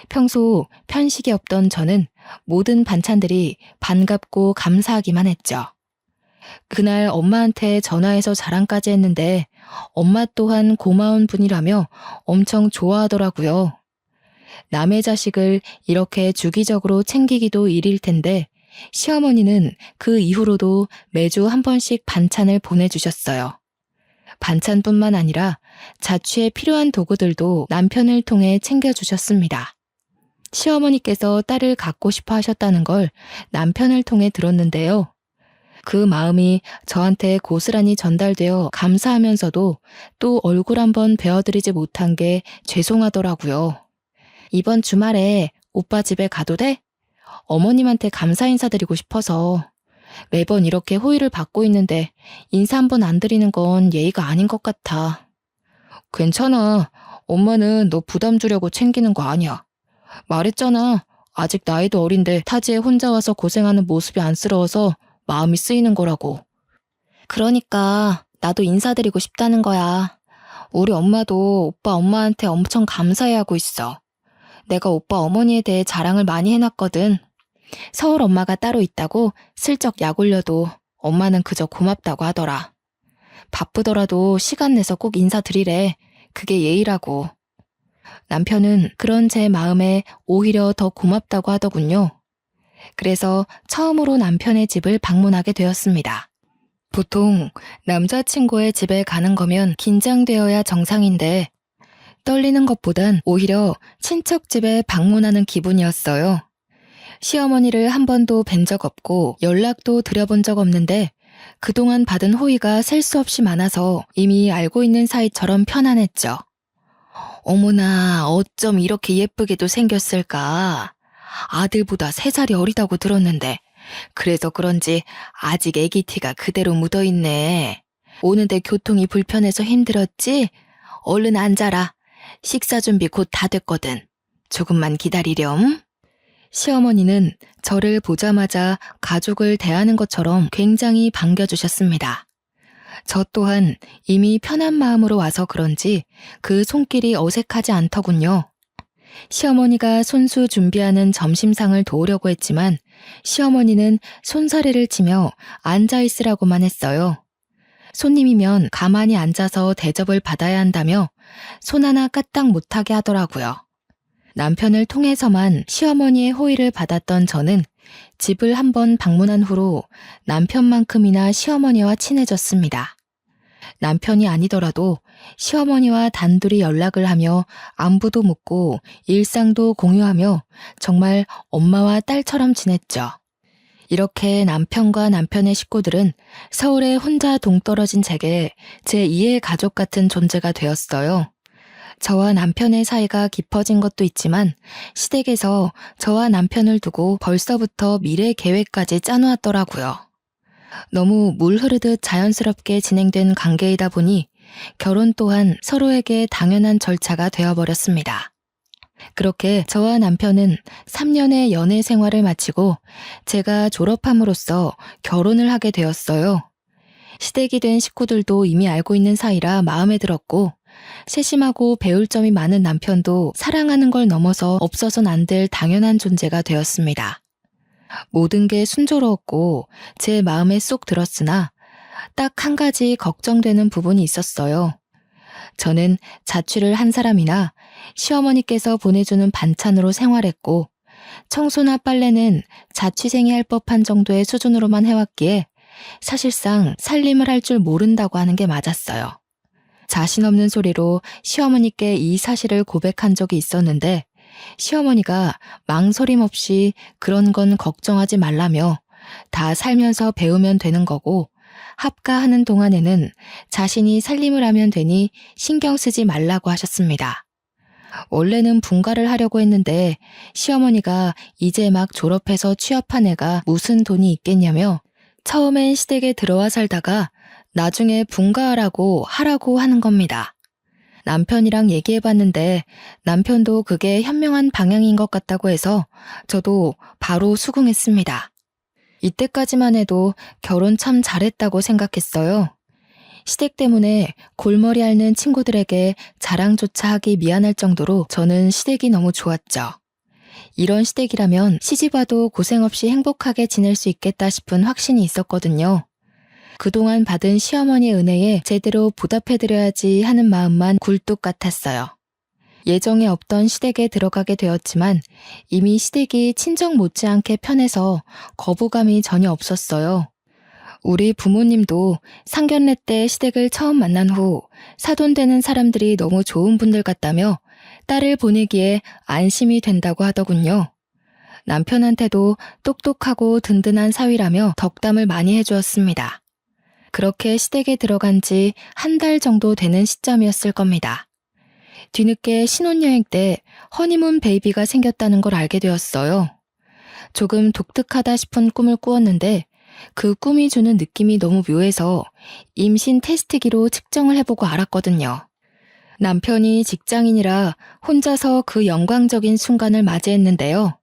평소 편식이 없던 저는 모든 반찬들이 반갑고 감사하기만 했죠. 그날 엄마한테 전화해서 자랑까지 했는데 엄마 또한 고마운 분이라며 엄청 좋아하더라고요. 남의 자식을 이렇게 주기적으로 챙기기도 일일 텐데 시어머니는 그 이후로도 매주 한 번씩 반찬을 보내주셨어요. 반찬뿐만 아니라 자취에 필요한 도구들도 남편을 통해 챙겨주셨습니다. 시어머니께서 딸을 갖고 싶어 하셨다는 걸 남편을 통해 들었는데요. 그 마음이 저한테 고스란히 전달되어 감사하면서도 또 얼굴 한번 뵈어드리지 못한 게 죄송하더라고요. 이번 주말에 오빠 집에 가도 돼? 어머님한테 감사 인사드리고 싶어서. 매번 이렇게 호의를 받고 있는데 인사 한번 안 드리는 건 예의가 아닌 것 같아. 괜찮아. 엄마는 너 부담 주려고 챙기는 거 아니야. 말했잖아. 아직 나이도 어린데 타지에 혼자 와서 고생하는 모습이 안쓰러워서 마음이 쓰이는 거라고. 그러니까 나도 인사드리고 싶다는 거야. 우리 엄마도 오빠 엄마한테 엄청 감사해하고 있어. 내가 오빠 어머니에 대해 자랑을 많이 해놨거든. 서울 엄마가 따로 있다고 슬쩍 약 올려도 엄마는 그저 고맙다고 하더라. 바쁘더라도 시간 내서 꼭 인사드리래. 그게 예의라고. 남편은 그런 제 마음에 오히려 더 고맙다고 하더군요. 그래서 처음으로 남편의 집을 방문하게 되었습니다. 보통 남자친구의 집에 가는 거면 긴장되어야 정상인데 떨리는 것보단 오히려 친척 집에 방문하는 기분이었어요. 시어머니를 한 번도 뵌 적 없고 연락도 드려본 적 없는데 그동안 받은 호의가 셀 수 없이 많아서 이미 알고 있는 사이처럼 편안했죠. 어머나, 어쩜 이렇게 예쁘게도 생겼을까. 아들보다 3살이 어리다고 들었는데 그래서 그런지 아직 애기 티가 그대로 묻어있네. 오는데 교통이 불편해서 힘들었지? 얼른 앉아라. 식사 준비 곧 다 됐거든. 조금만 기다리렴. 시어머니는 저를 보자마자 가족을 대하는 것처럼 굉장히 반겨주셨습니다. 저 또한 이미 편한 마음으로 와서 그런지 그 손길이 어색하지 않더군요. 시어머니가 손수 준비하는 점심상을 도우려고 했지만 시어머니는 손사래를 치며 앉아있으라고만 했어요. 손님이면 가만히 앉아서 대접을 받아야 한다며 손 하나 까딱 못하게 하더라고요. 남편을 통해서만 시어머니의 호의를 받았던 저는 집을 한번 방문한 후로 남편만큼이나 시어머니와 친해졌습니다. 남편이 아니더라도 시어머니와 단둘이 연락을 하며 안부도 묻고 일상도 공유하며 정말 엄마와 딸처럼 지냈죠. 이렇게 남편과 남편의 식구들은 서울에 혼자 동떨어진 제게 제2의 가족 같은 존재가 되었어요. 저와 남편의 사이가 깊어진 것도 있지만 시댁에서 저와 남편을 두고 벌써부터 미래 계획까지 짜놓았더라고요. 너무 물 흐르듯 자연스럽게 진행된 관계이다 보니 결혼 또한 서로에게 당연한 절차가 되어버렸습니다. 그렇게 저와 남편은 3년의 연애 생활을 마치고 제가 졸업함으로써 결혼을 하게 되었어요. 시댁이 된 식구들도 이미 알고 있는 사이라 마음에 들었고 세심하고 배울 점이 많은 남편도 사랑하는 걸 넘어서 없어선 안 될 당연한 존재가 되었습니다. 모든 게 순조로웠고 제 마음에 쏙 들었으나 딱 한 가지 걱정되는 부분이 있었어요. 저는 자취를 한 사람이나 시어머니께서 보내주는 반찬으로 생활했고 청소나 빨래는 자취생이 할 법한 정도의 수준으로만 해왔기에 사실상 살림을 할 줄 모른다고 하는 게 맞았어요. 자신 없는 소리로 시어머니께 이 사실을 고백한 적이 있었는데 시어머니가 망설임 없이 그런 건 걱정하지 말라며 다 살면서 배우면 되는 거고 합가하는 동안에는 자신이 살림을 하면 되니 신경 쓰지 말라고 하셨습니다. 원래는 분가를 하려고 했는데 시어머니가 이제 막 졸업해서 취업한 애가 무슨 돈이 있겠냐며 처음엔 시댁에 들어와 살다가 나중에 분가하라고 하라고 하는 겁니다. 남편이랑 얘기해봤는데 남편도 그게 현명한 방향인 것 같다고 해서 저도 바로 수긍했습니다. 이때까지만 해도 결혼 참 잘했다고 생각했어요. 시댁 때문에 골머리 앓는 친구들에게 자랑조차 하기 미안할 정도로 저는 시댁이 너무 좋았죠. 이런 시댁이라면 시집와도 고생 없이 행복하게 지낼 수 있겠다 싶은 확신이 있었거든요. 그동안 받은 시어머니의 은혜에 제대로 보답해드려야지 하는 마음만 굴뚝 같았어요. 예정에 없던 시댁에 들어가게 되었지만 이미 시댁이 친정 못지않게 편해서 거부감이 전혀 없었어요. 우리 부모님도 상견례 때 시댁을 처음 만난 후 사돈되는 사람들이 너무 좋은 분들 같다며 딸을 보내기에 안심이 된다고 하더군요. 남편한테도 똑똑하고 든든한 사위라며 덕담을 많이 해주었습니다. 그렇게 시댁에 들어간 지 한 달 정도 되는 시점이었을 겁니다. 뒤늦게 신혼여행 때 허니문 베이비가 생겼다는 걸 알게 되었어요. 조금 독특하다 싶은 꿈을 꾸었는데 그 꿈이 주는 느낌이 너무 묘해서 임신 테스트기로 측정을 해보고 알았거든요. 남편이 직장인이라 혼자서 그 영광적인 순간을 맞이했는데요.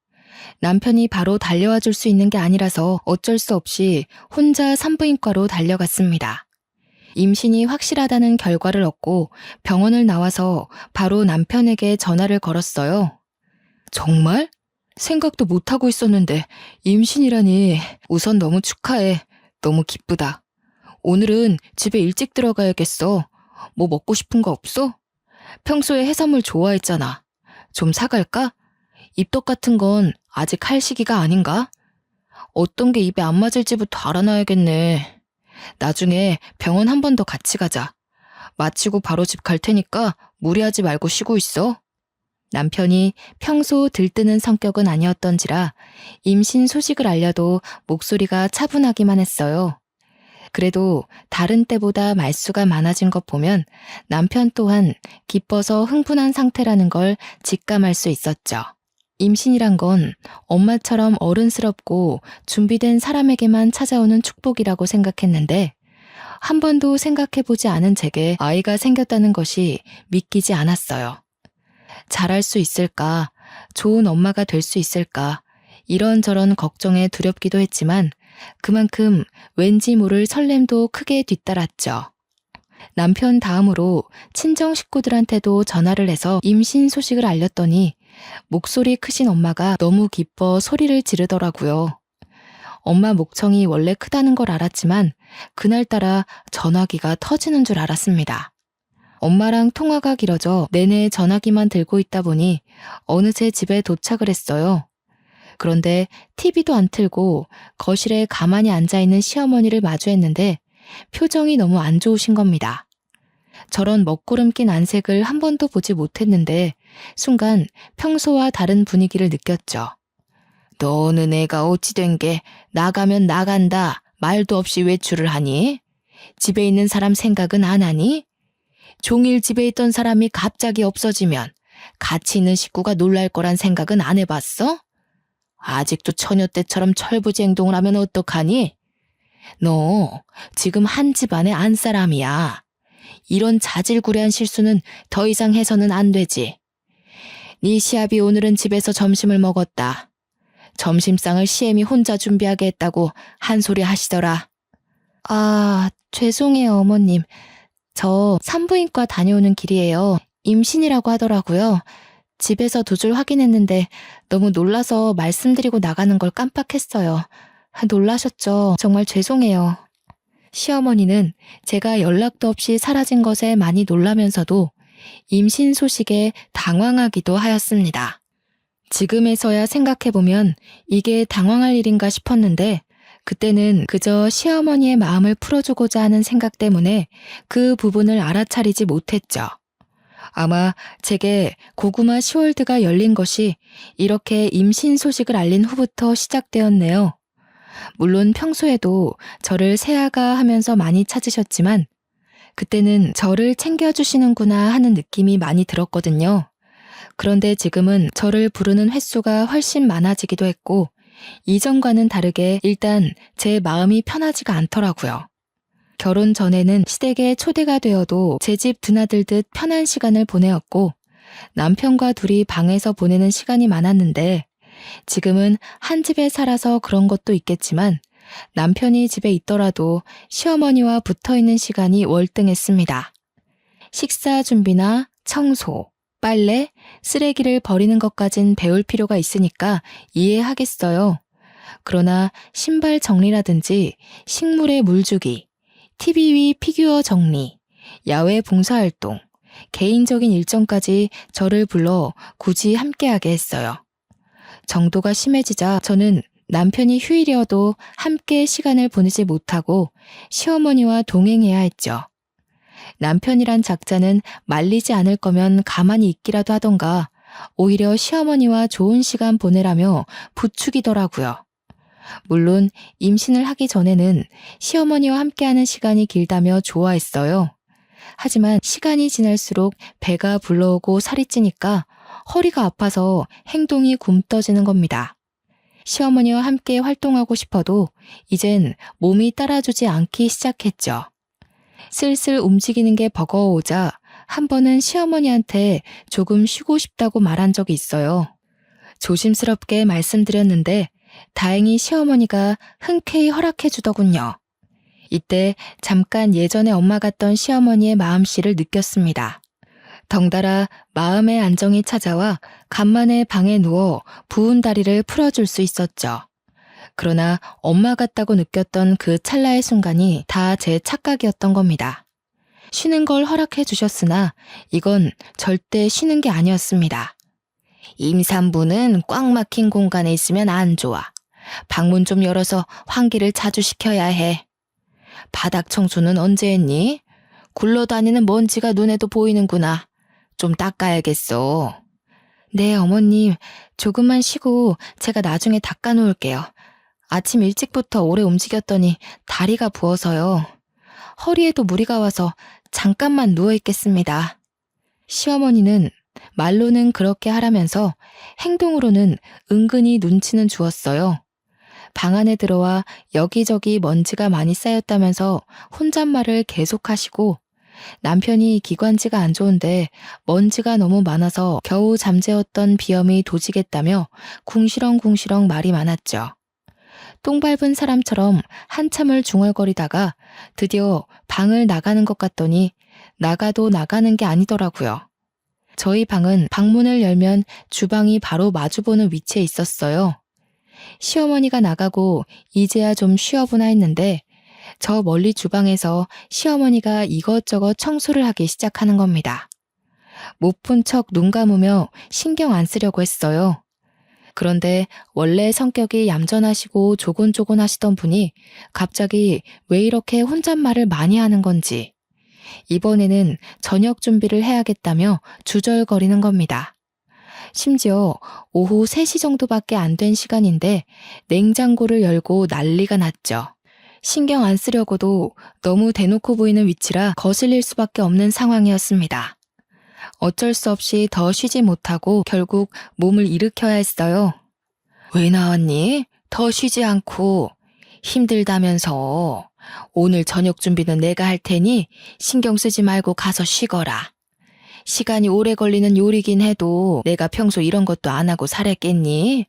남편이 바로 달려와 줄 수 있는 게 아니라서 어쩔 수 없이 혼자 산부인과로 달려갔습니다. 임신이 확실하다는 결과를 얻고 병원을 나와서 바로 남편에게 전화를 걸었어요. 정말? 생각도 못하고 있었는데 임신이라니. 우선 너무 축하해. 너무 기쁘다. 오늘은 집에 일찍 들어가야겠어. 뭐 먹고 싶은 거 없어? 평소에 해산물 좋아했잖아. 좀 사갈까? 입덧 같은 건 아직 할 시기가 아닌가? 어떤 게 입에 안 맞을지부터 알아놔야겠네. 나중에 병원 한 번 더 같이 가자. 마치고 바로 집 갈 테니까 무리하지 말고 쉬고 있어. 남편이 평소 들뜨는 성격은 아니었던지라 임신 소식을 알려도 목소리가 차분하기만 했어요. 그래도 다른 때보다 말수가 많아진 것 보면 남편 또한 기뻐서 흥분한 상태라는 걸 직감할 수 있었죠. 임신이란 건 엄마처럼 어른스럽고 준비된 사람에게만 찾아오는 축복이라고 생각했는데 한 번도 생각해보지 않은 제게 아이가 생겼다는 것이 믿기지 않았어요. 잘할 수 있을까? 좋은 엄마가 될 수 있을까? 이런저런 걱정에 두렵기도 했지만 그만큼 왠지 모를 설렘도 크게 뒤따랐죠. 남편 다음으로 친정 식구들한테도 전화를 해서 임신 소식을 알렸더니 목소리 크신 엄마가 너무 기뻐 소리를 지르더라고요. 엄마 목청이 원래 크다는 걸 알았지만 그날따라 전화기가 터지는 줄 알았습니다. 엄마랑 통화가 길어져 내내 전화기만 들고 있다 보니 어느새 집에 도착을 했어요. 그런데 TV도 안 틀고 거실에 가만히 앉아있는 시어머니를 마주했는데 표정이 너무 안 좋으신 겁니다. 저런 먹구름 낀 안색을 한 번도 보지 못했는데 순간 평소와 다른 분위기를 느꼈죠. 너는 애가 어찌 된 게 나가면 나간다 말도 없이 외출을 하니? 집에 있는 사람 생각은 안 하니? 종일 집에 있던 사람이 갑자기 없어지면 같이 있는 식구가 놀랄 거란 생각은 안 해봤어? 아직도 처녀 때처럼 철부지 행동을 하면 어떡하니? 너 지금 한 집안의 안사람이야. 이런 자질구레한 실수는 더 이상 해서는 안 되지. 네 시아비 오늘은 집에서 점심을 먹었다. 점심상을 시엠이 혼자 준비하게 했다고 한 소리 하시더라. 아, 죄송해요, 어머님. 저 산부인과 다녀오는 길이에요. 임신이라고 하더라고요. 집에서 2줄 확인했는데 너무 놀라서 말씀드리고 나가는 걸 깜빡했어요. 놀라셨죠? 정말 죄송해요. 시어머니는 제가 연락도 없이 사라진 것에 많이 놀라면서도 임신 소식에 당황하기도 하였습니다. 지금에서야 생각해보면 이게 당황할 일인가 싶었는데 그때는 그저 시어머니의 마음을 풀어주고자 하는 생각 때문에 그 부분을 알아차리지 못했죠. 아마 제게 고구마 시월드가 열린 것이 이렇게 임신 소식을 알린 후부터 시작되었네요. 물론 평소에도 저를 새아가 하면서 많이 찾으셨지만 그때는 저를 챙겨주시는구나 하는 느낌이 많이 들었거든요. 그런데 지금은 저를 부르는 횟수가 훨씬 많아지기도 했고 이전과는 다르게 일단 제 마음이 편하지가 않더라고요. 결혼 전에는 시댁에 초대가 되어도 제 집 드나들듯 편한 시간을 보내었고 남편과 둘이 방에서 보내는 시간이 많았는데 지금은 한 집에 살아서 그런 것도 있겠지만 남편이 집에 있더라도 시어머니와 붙어있는 시간이 월등했습니다. 식사 준비나 청소, 빨래, 쓰레기를 버리는 것까진 배울 필요가 있으니까 이해하겠어요. 그러나 신발 정리라든지 식물에 물 주기, TV 위 피규어 정리, 야외 봉사활동, 개인적인 일정까지 저를 불러 굳이 함께하게 했어요. 정도가 심해지자 저는 남편이 휴일이어도 함께 시간을 보내지 못하고 시어머니와 동행해야 했죠. 남편이란 작자는 말리지 않을 거면 가만히 있기라도 하던가 오히려 시어머니와 좋은 시간 보내라며 부추기더라고요. 물론 임신을 하기 전에는 시어머니와 함께하는 시간이 길다며 좋아했어요. 하지만 시간이 지날수록 배가 불러오고 살이 찌니까 허리가 아파서 행동이 굼떠지는 겁니다. 시어머니와 함께 활동하고 싶어도 이젠 몸이 따라주지 않기 시작했죠. 슬슬 움직이는 게 버거워오자 한 번은 시어머니한테 조금 쉬고 싶다고 말한 적이 있어요. 조심스럽게 말씀드렸는데 다행히 시어머니가 흔쾌히 허락해 주더군요. 이때 잠깐 예전에 엄마 같던 시어머니의 마음씨를 느꼈습니다. 덩달아 마음의 안정이 찾아와 간만에 방에 누워 부은 다리를 풀어줄 수 있었죠. 그러나 엄마 같다고 느꼈던 그 찰나의 순간이 다 제 착각이었던 겁니다. 쉬는 걸 허락해 주셨으나 이건 절대 쉬는 게 아니었습니다. 임산부는 꽉 막힌 공간에 있으면 안 좋아. 방문 좀 열어서 환기를 자주 시켜야 해. 바닥 청소는 언제 했니? 굴러다니는 먼지가 눈에도 보이는구나. 좀 닦아야겠어. 네, 어머님. 조금만 쉬고 제가 나중에 닦아놓을게요. 아침 일찍부터 오래 움직였더니 다리가 부어서요. 허리에도 무리가 와서 잠깐만 누워있겠습니다. 시어머니는 말로는 그렇게 하라면서 행동으로는 은근히 눈치는 주었어요. 방 안에 들어와 여기저기 먼지가 많이 쌓였다면서 혼잣말을 계속하시고 남편이 기관지가 안 좋은데 먼지가 너무 많아서 겨우 잠재웠던 비염이 도지겠다며 궁시렁궁시렁 말이 많았죠. 똥 밟은 사람처럼 한참을 중얼거리다가 드디어 방을 나가는 것 같더니 나가도 나가는 게 아니더라고요. 저희 방은 방문을 열면 주방이 바로 마주보는 위치에 있었어요. 시어머니가 나가고 이제야 좀 쉬어보나 했는데 저 멀리 주방에서 시어머니가 이것저것 청소를 하기 시작하는 겁니다. 못 본 척 눈 감으며 신경 안 쓰려고 했어요. 그런데 원래 성격이 얌전하시고 조곤조곤하시던 분이 갑자기 왜 이렇게 혼잣말을 많이 하는 건지 이번에는 저녁 준비를 해야겠다며 주절거리는 겁니다. 심지어 오후 3시 정도밖에 안 된 시간인데 냉장고를 열고 난리가 났죠. 신경 안 쓰려고도 너무 대놓고 보이는 위치라 거슬릴 수밖에 없는 상황이었습니다. 어쩔 수 없이 더 쉬지 못하고 결국 몸을 일으켜야 했어요. 왜 나왔니? 더 쉬지 않고. 힘들다면서. 오늘 저녁 준비는 내가 할 테니 신경 쓰지 말고 가서 쉬거라. 시간이 오래 걸리는 요리긴 해도 내가 평소 이런 것도 안 하고 살았겠니?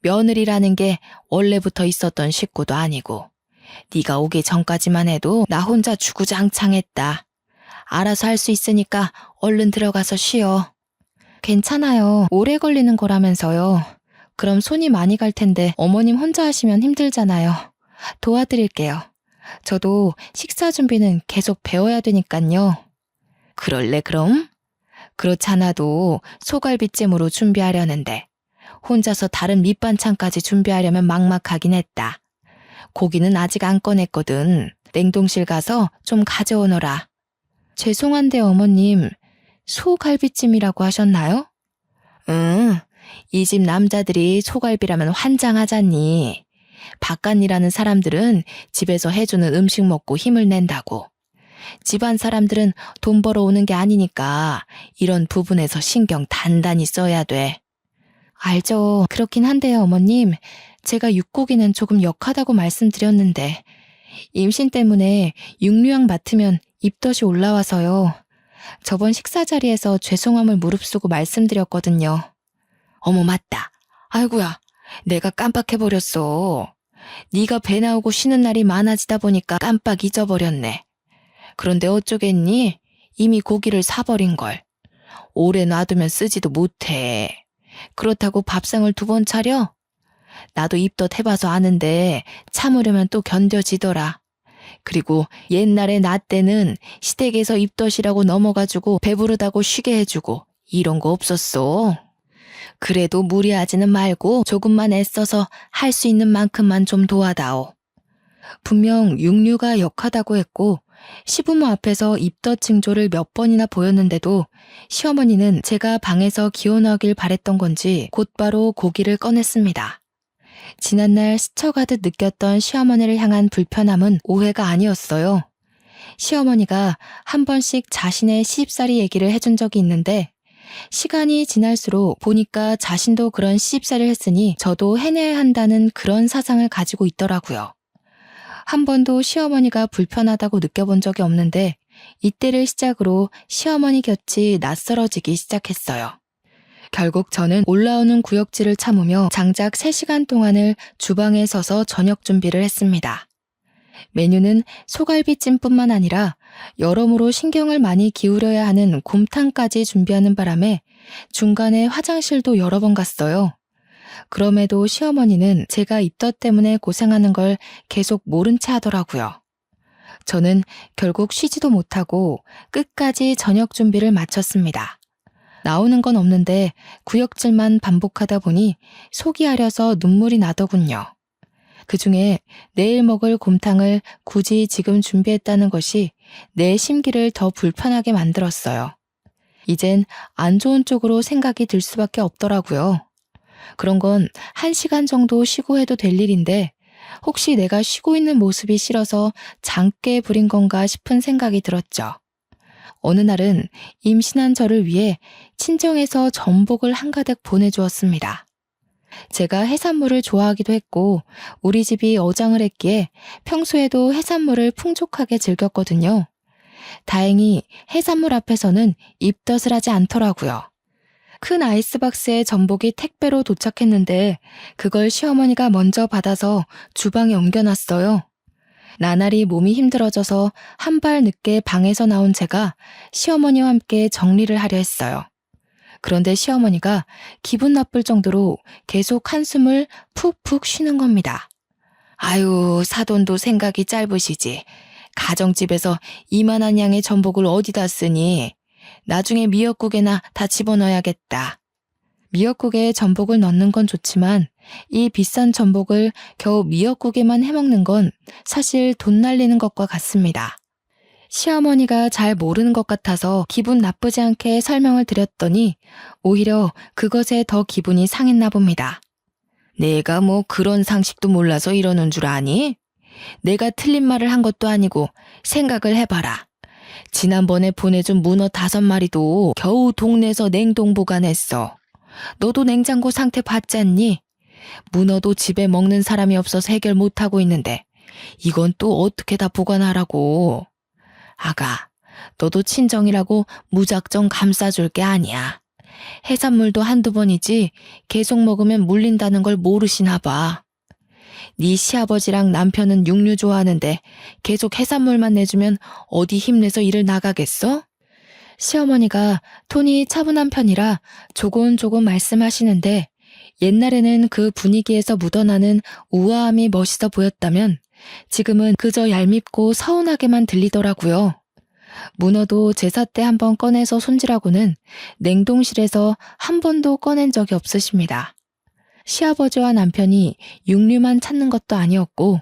며느리라는 게 원래부터 있었던 식구도 아니고 네가 오기 전까지만 해도 나 혼자 주구장창했다. 알아서 할 수 있으니까 얼른 들어가서 쉬어. 괜찮아요. 오래 걸리는 거라면서요. 그럼 손이 많이 갈 텐데 어머님 혼자 하시면 힘들잖아요. 도와드릴게요. 저도 식사 준비는 계속 배워야 되니까요. 그럴래 그럼? 그렇잖아도 소갈비찜으로 준비하려는데 혼자서 다른 밑반찬까지 준비하려면 막막하긴 했다. 고기는 아직 안 꺼냈거든. 냉동실 가서 좀 가져오너라. 죄송한데 어머님, 소갈비찜이라고 하셨나요? 응, 이 집 남자들이 소갈비라면 환장하잖니. 바깥 일하는 사람들은 집에서 해주는 음식 먹고 힘을 낸다고. 집안 사람들은 돈 벌어오는 게 아니니까 이런 부분에서 신경 단단히 써야 돼. 알죠. 그렇긴 한데요, 어머님. 제가 육고기는 조금 역하다고 말씀드렸는데 임신 때문에 육류양 맡으면 입덧이 올라와서요. 저번 식사 자리에서 죄송함을 무릅쓰고 말씀드렸거든요. 어머 맞다. 아이고야, 내가 깜빡해버렸어. 네가 배 나오고 쉬는 날이 많아지다 보니까 깜빡 잊어버렸네. 그런데 어쩌겠니? 이미 고기를 사버린걸. 오래 놔두면 쓰지도 못해. 그렇다고 밥상을 2번 차려? 나도 입덧 해봐서 아는데 참으려면 또 견뎌지더라. 그리고 옛날에 나 때는 시댁에서 입덧이라고 넘어가지고 배부르다고 쉬게 해주고 이런 거 없었어. 그래도 무리하지는 말고 조금만 애써서 할 수 있는 만큼만 좀 도와다오. 분명 육류가 역하다고 했고 시부모 앞에서 입덧 징조를 몇 번이나 보였는데도 시어머니는 제가 방에서 기원하길 바랬던 건지 곧바로 고기를 꺼냈습니다. 지난날 스쳐가듯 느꼈던 시어머니를 향한 불편함은 오해가 아니었어요. 시어머니가 한 번씩 자신의 시집살이 얘기를 해준 적이 있는데 시간이 지날수록 보니까 자신도 그런 시집살이를 했으니 저도 해내야 한다는 그런 사상을 가지고 있더라고요. 한 번도 시어머니가 불편하다고 느껴본 적이 없는데 이때를 시작으로 시어머니 곁이 낯설어지기 시작했어요. 결국 저는 올라오는 구역질을 참으며 장작 3시간 동안을 주방에 서서 저녁 준비를 했습니다. 메뉴는 소갈비찜뿐만 아니라 여러모로 신경을 많이 기울여야 하는 곰탕까지 준비하는 바람에 중간에 화장실도 여러 번 갔어요. 그럼에도 시어머니는 제가 입덧 때문에 고생하는 걸 계속 모른 채 하더라고요. 저는 결국 쉬지도 못하고 끝까지 저녁 준비를 마쳤습니다. 나오는 건 없는데 구역질만 반복하다 보니 속이 아려서 눈물이 나더군요. 그중에 내일 먹을 곰탕을 굳이 지금 준비했다는 것이 내 심기를 더 불편하게 만들었어요. 이젠 안 좋은 쪽으로 생각이 들 수밖에 없더라고요. 그런 건 1시간 정도 쉬고 해도 될 일인데 혹시 내가 쉬고 있는 모습이 싫어서 장깨 부린 건가 싶은 생각이 들었죠. 어느 날은 임신한 저를 위해 친정에서 전복을 한가득 보내주었습니다. 제가 해산물을 좋아하기도 했고 우리 집이 어장을 했기에 평소에도 해산물을 풍족하게 즐겼거든요. 다행히 해산물 앞에서는 입덧을 하지 않더라고요. 큰 아이스박스에 전복이 택배로 도착했는데 그걸 시어머니가 먼저 받아서 주방에 옮겨놨어요. 나날이 몸이 힘들어져서 한 발 늦게 방에서 나온 제가 시어머니와 함께 정리를 하려 했어요. 그런데 시어머니가 기분 나쁠 정도로 계속 한숨을 푹푹 쉬는 겁니다. 아유, 사돈도 생각이 짧으시지. 가정집에서 이만한 양의 전복을 어디다 쓰니? 나중에 미역국에나 다 집어넣어야겠다. 미역국에 전복을 넣는 건 좋지만 이 비싼 전복을 겨우 미역국에만 해먹는 건 사실 돈 날리는 것과 같습니다. 시어머니가 잘 모르는 것 같아서 기분 나쁘지 않게 설명을 드렸더니 오히려 그것에 더 기분이 상했나 봅니다. 내가 뭐 그런 상식도 몰라서 이러는 줄 아니? 내가 틀린 말을 한 것도 아니고 생각을 해봐라. 지난번에 보내준 문어 5마리도 겨우 동네에서 냉동 보관했어. 너도 냉장고 상태 봤잖니? 문어도 집에 먹는 사람이 없어서 해결 못하고 있는데 이건 또 어떻게 다 보관하라고. 아가, 너도 친정이라고 무작정 감싸줄 게 아니야. 해산물도 1-2번이지 계속 먹으면 물린다는 걸 모르시나 봐. 네 시아버지랑 남편은 육류 좋아하는데 계속 해산물만 내주면 어디 힘내서 일을 나가겠어? 시어머니가 톤이 차분한 편이라 조곤조곤 말씀하시는데 옛날에는 그 분위기에서 묻어나는 우아함이 멋있어 보였다면 지금은 그저 얄밉고 서운하게만 들리더라고요. 문어도 제사 때 한 번 꺼내서 손질하고는 냉동실에서 한 번도 꺼낸 적이 없으십니다. 시아버지와 남편이 육류만 찾는 것도 아니었고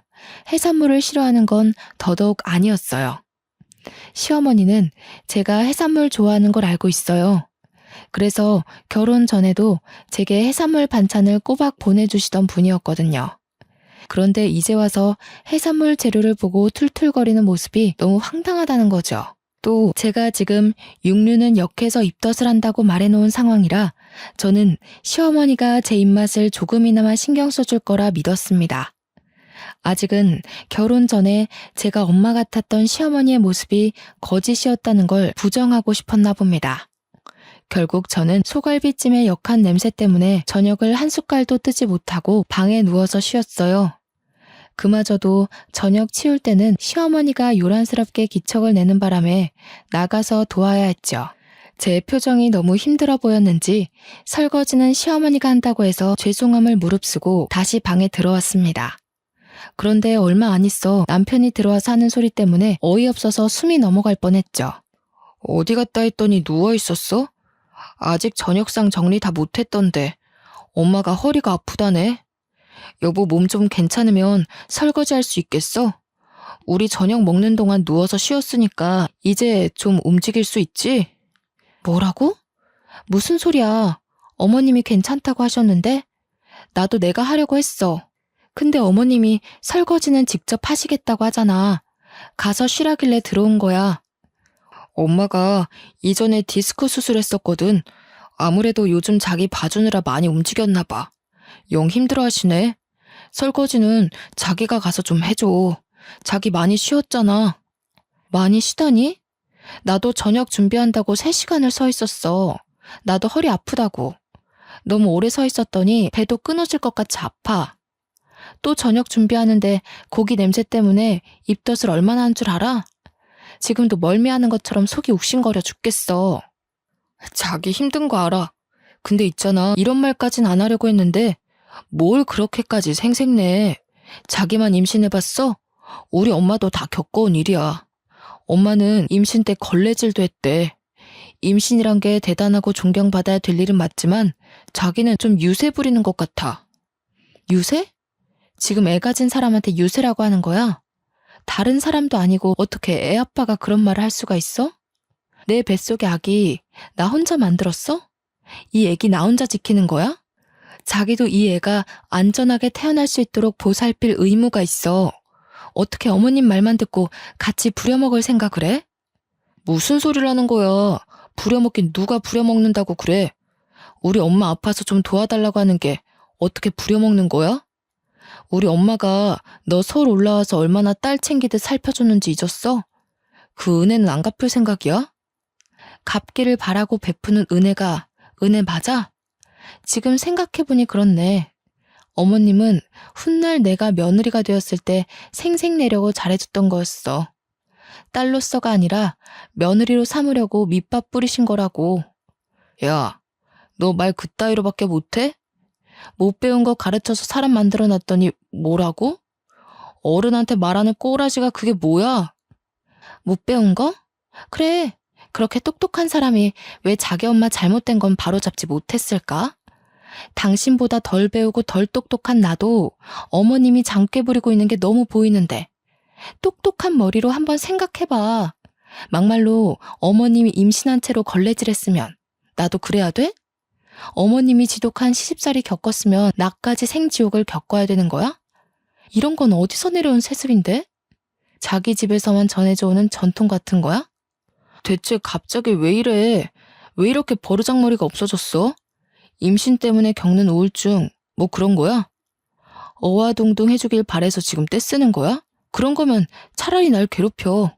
해산물을 싫어하는 건 더더욱 아니었어요. 시어머니는 제가 해산물 좋아하는 걸 알고 있어요. 그래서 결혼 전에도 제게 해산물 반찬을 꼬박 보내주시던 분이었거든요. 그런데 이제 와서 해산물 재료를 보고 툴툴거리는 모습이 너무 황당하다는 거죠. 또 제가 지금 육류는 역해서 입덧을 한다고 말해놓은 상황이라 저는 시어머니가 제 입맛을 조금이나마 신경 써줄 거라 믿었습니다. 아직은 결혼 전에 제가 엄마 같았던 시어머니의 모습이 거짓이었다는 걸 부정하고 싶었나 봅니다. 결국 저는 소갈비찜의 역한 냄새 때문에 저녁을 한 숟갈도 뜨지 못하고 방에 누워서 쉬었어요. 그마저도 저녁 치울 때는 시어머니가 요란스럽게 기척을 내는 바람에 나가서 도와야 했죠. 제 표정이 너무 힘들어 보였는지 설거지는 시어머니가 한다고 해서 죄송함을 무릅쓰고 다시 방에 들어왔습니다. 그런데 얼마 안 있어 남편이 들어와서 하는 소리 때문에 어이없어서 숨이 넘어갈 뻔했죠. 어디 갔다 했더니 누워 있었어? 아직 저녁상 정리 다 못했던데. 엄마가 허리가 아프다네. 여보 몸 좀 괜찮으면 설거지 할 수 있겠어? 우리 저녁 먹는 동안 누워서 쉬었으니까 이제 좀 움직일 수 있지? 뭐라고? 무슨 소리야? 어머님이 괜찮다고 하셨는데? 나도 내가 하려고 했어. 근데 어머님이 설거지는 직접 하시겠다고 하잖아. 가서 쉬라길래 들어온 거야. 엄마가 이전에 디스크 수술했었거든. 아무래도 요즘 자기 봐주느라 많이 움직였나 봐. 영 힘들어하시네. 설거지는 자기가 가서 좀 해줘. 자기 많이 쉬었잖아. 많이 쉬다니? 나도 저녁 준비한다고 3시간을 서 있었어. 나도 허리 아프다고. 너무 오래 서 있었더니 배도 끊어질 것 같이 아파. 또 저녁 준비하는데 고기 냄새 때문에 입덧을 얼마나 한 줄 알아? 지금도 멀미하는 것처럼 속이 욱신거려 죽겠어. 자기 힘든 거 알아. 근데 있잖아. 이런 말까진 안 하려고 했는데 뭘 그렇게까지 생색내. 자기만 임신해봤어? 우리 엄마도 다 겪어온 일이야. 엄마는 임신 때 걸레질도 했대. 임신이란 게 대단하고 존경받아야 될 일은 맞지만 자기는 좀 유세 부리는 것 같아. 유세? 지금 애 가진 사람한테 유세라고 하는 거야? 다른 사람도 아니고 어떻게 애 아빠가 그런 말을 할 수가 있어? 내 뱃속의 아기 나 혼자 만들었어? 이 애기 나 혼자 지키는 거야? 자기도 이 애가 안전하게 태어날 수 있도록 보살필 의무가 있어. 어떻게 어머님 말만 듣고 같이 부려먹을 생각을 해? 무슨 소리를 하는 거야. 부려먹긴 누가 부려먹는다고 그래. 우리 엄마 아파서 좀 도와달라고 하는 게 어떻게 부려먹는 거야? 우리 엄마가 너 서울 올라와서 얼마나 딸 챙기듯 살펴줬는지 잊었어? 그 은혜는 안 갚을 생각이야? 갚기를 바라고 베푸는 은혜가 은혜 맞아? 지금 생각해보니 그렇네. 어머님은 훗날 내가 며느리가 되었을 때 생색내려고 잘해줬던 거였어. 딸로서가 아니라 며느리로 삼으려고 밑밥 뿌리신 거라고. 야, 너 말 그따위로밖에 못해? 못 배운 거 가르쳐서 사람 만들어놨더니 뭐라고? 어른한테 말하는 꼬라지가 그게 뭐야? 못 배운 거? 그래, 그렇게 똑똑한 사람이 왜 자기 엄마 잘못된 건 바로잡지 못했을까? 당신보다 덜 배우고 덜 똑똑한 나도 어머님이 장깨 부리고 있는 게 너무 보이는데 똑똑한 머리로 한번 생각해봐. 막말로 어머님이 임신한 채로 걸레질했으면 나도 그래야 돼? 어머님이 지독한 시집살이 겪었으면 나까지 생지옥을 겪어야 되는 거야? 이런 건 어디서 내려온 세습인데? 자기 집에서만 전해져 오는 전통 같은 거야? 대체 갑자기 왜 이래? 왜 이렇게 버르장머리가 없어졌어? 임신 때문에 겪는 우울증 뭐 그런 거야? 어와동동 해주길 바래서 지금 떼쓰는 거야? 그런 거면 차라리 날 괴롭혀.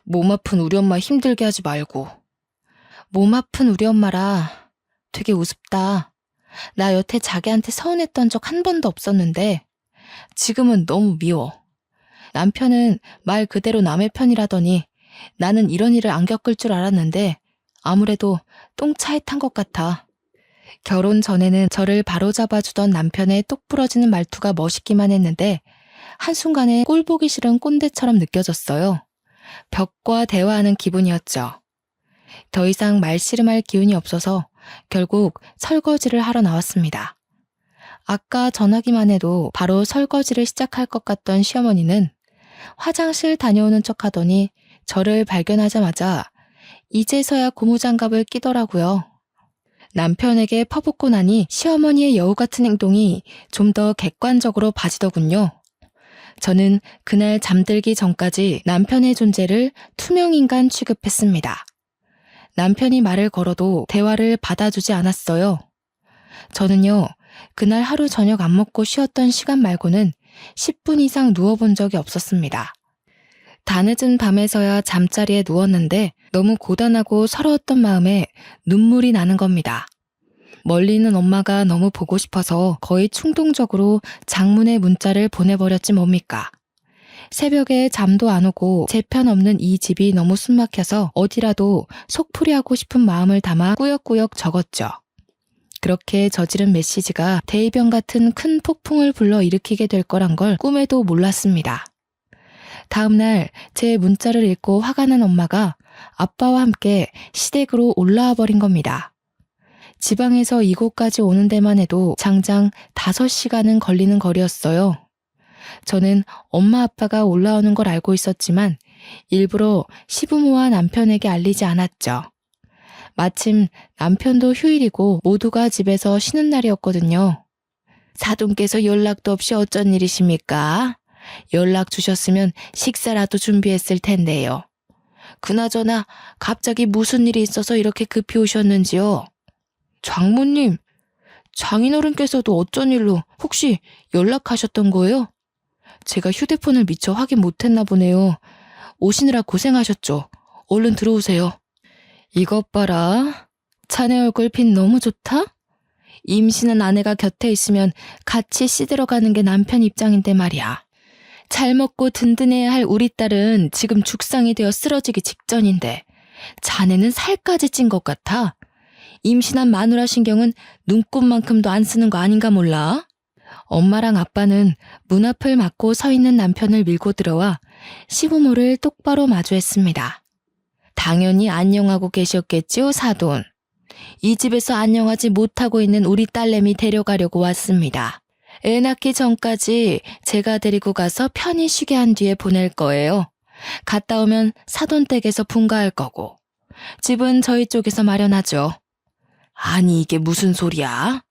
몸 아픈 우리 엄마 힘들게 하지 말고. 몸 아픈 우리 엄마라. 되게 우습다. 나 여태 자기한테 서운했던 적 한 번도 없었는데 지금은 너무 미워. 남편은 말 그대로 남의 편이라더니 나는 이런 일을 안 겪을 줄 알았는데 아무래도 똥차에 탄 것 같아. 결혼 전에는 저를 바로잡아주던 남편의 똑 부러지는 말투가 멋있기만 했는데 한순간에 꼴보기 싫은 꼰대처럼 느껴졌어요. 벽과 대화하는 기분이었죠. 더 이상 말씨름할 기운이 없어서 결국 설거지를 하러 나왔습니다. 아까 전화기만 해도 바로 설거지를 시작할 것 같던 시어머니는 화장실 다녀오는 척 하더니 저를 발견하자마자 이제서야 고무장갑을 끼더라고요. 남편에게 퍼붓고 나니 시어머니의 여우 같은 행동이 좀 더 객관적으로 봐지더군요. 저는 그날 잠들기 전까지 남편의 존재를 투명인간 취급했습니다. 남편이 말을 걸어도 대화를 받아주지 않았어요. 저는요, 그날 하루 저녁 안 먹고 쉬었던 시간 말고는 10분 이상 누워본 적이 없었습니다. 다 늦은 밤에서야 잠자리에 누웠는데 너무 고단하고 서러웠던 마음에 눈물이 나는 겁니다. 멀리 있는 엄마가 너무 보고 싶어서 거의 충동적으로 장문의 문자를 보내버렸지 뭡니까. 새벽에 잠도 안 오고 제 편 없는 이 집이 너무 숨막혀서 어디라도 속풀이하고 싶은 마음을 담아 꾸역꾸역 적었죠. 그렇게 저지른 메시지가 대이변 같은 큰 폭풍을 불러일으키게 될 거란 걸 꿈에도 몰랐습니다. 다음날 제 문자를 읽고 화가 난 엄마가 아빠와 함께 시댁으로 올라와 버린 겁니다. 지방에서 이곳까지 오는 데만 해도 장장 5시간은 걸리는 거리였어요. 저는 엄마 아빠가 올라오는 걸 알고 있었지만 일부러 시부모와 남편에게 알리지 않았죠. 마침 남편도 휴일이고 모두가 집에서 쉬는 날이었거든요. 사돈께서 연락도 없이 어쩐 일이십니까? 연락 주셨으면 식사라도 준비했을 텐데요. 그나저나 갑자기 무슨 일이 있어서 이렇게 급히 오셨는지요? 장모님, 장인어른께서도 어쩐 일로 혹시 연락하셨던 거예요? 제가 휴대폰을 미처 확인 못했나 보네요. 오시느라 고생하셨죠. 얼른 들어오세요. 이것 봐라. 자네 얼굴빛 너무 좋다? 임신한 아내가 곁에 있으면 같이 씻으러 가는 게 남편 입장인데 말이야. 잘 먹고 든든해야 할 우리 딸은 지금 죽상이 되어 쓰러지기 직전인데 자네는 살까지 찐 것 같아. 임신한 마누라 신경은 눈곱만큼도 안 쓰는 거 아닌가 몰라? 엄마랑 아빠는 문 앞을 막고 서 있는 남편을 밀고 들어와 시부모를 똑바로 마주했습니다. 당연히 안녕하고 계셨겠지요, 사돈. 이 집에서 안녕하지 못하고 있는 우리 딸내미 데려가려고 왔습니다. 애 낳기 전까지 제가 데리고 가서 편히 쉬게 한 뒤에 보낼 거예요. 갔다 오면 사돈 댁에서 분가할 거고. 집은 저희 쪽에서 마련하죠. 아니 이게 무슨 소리야?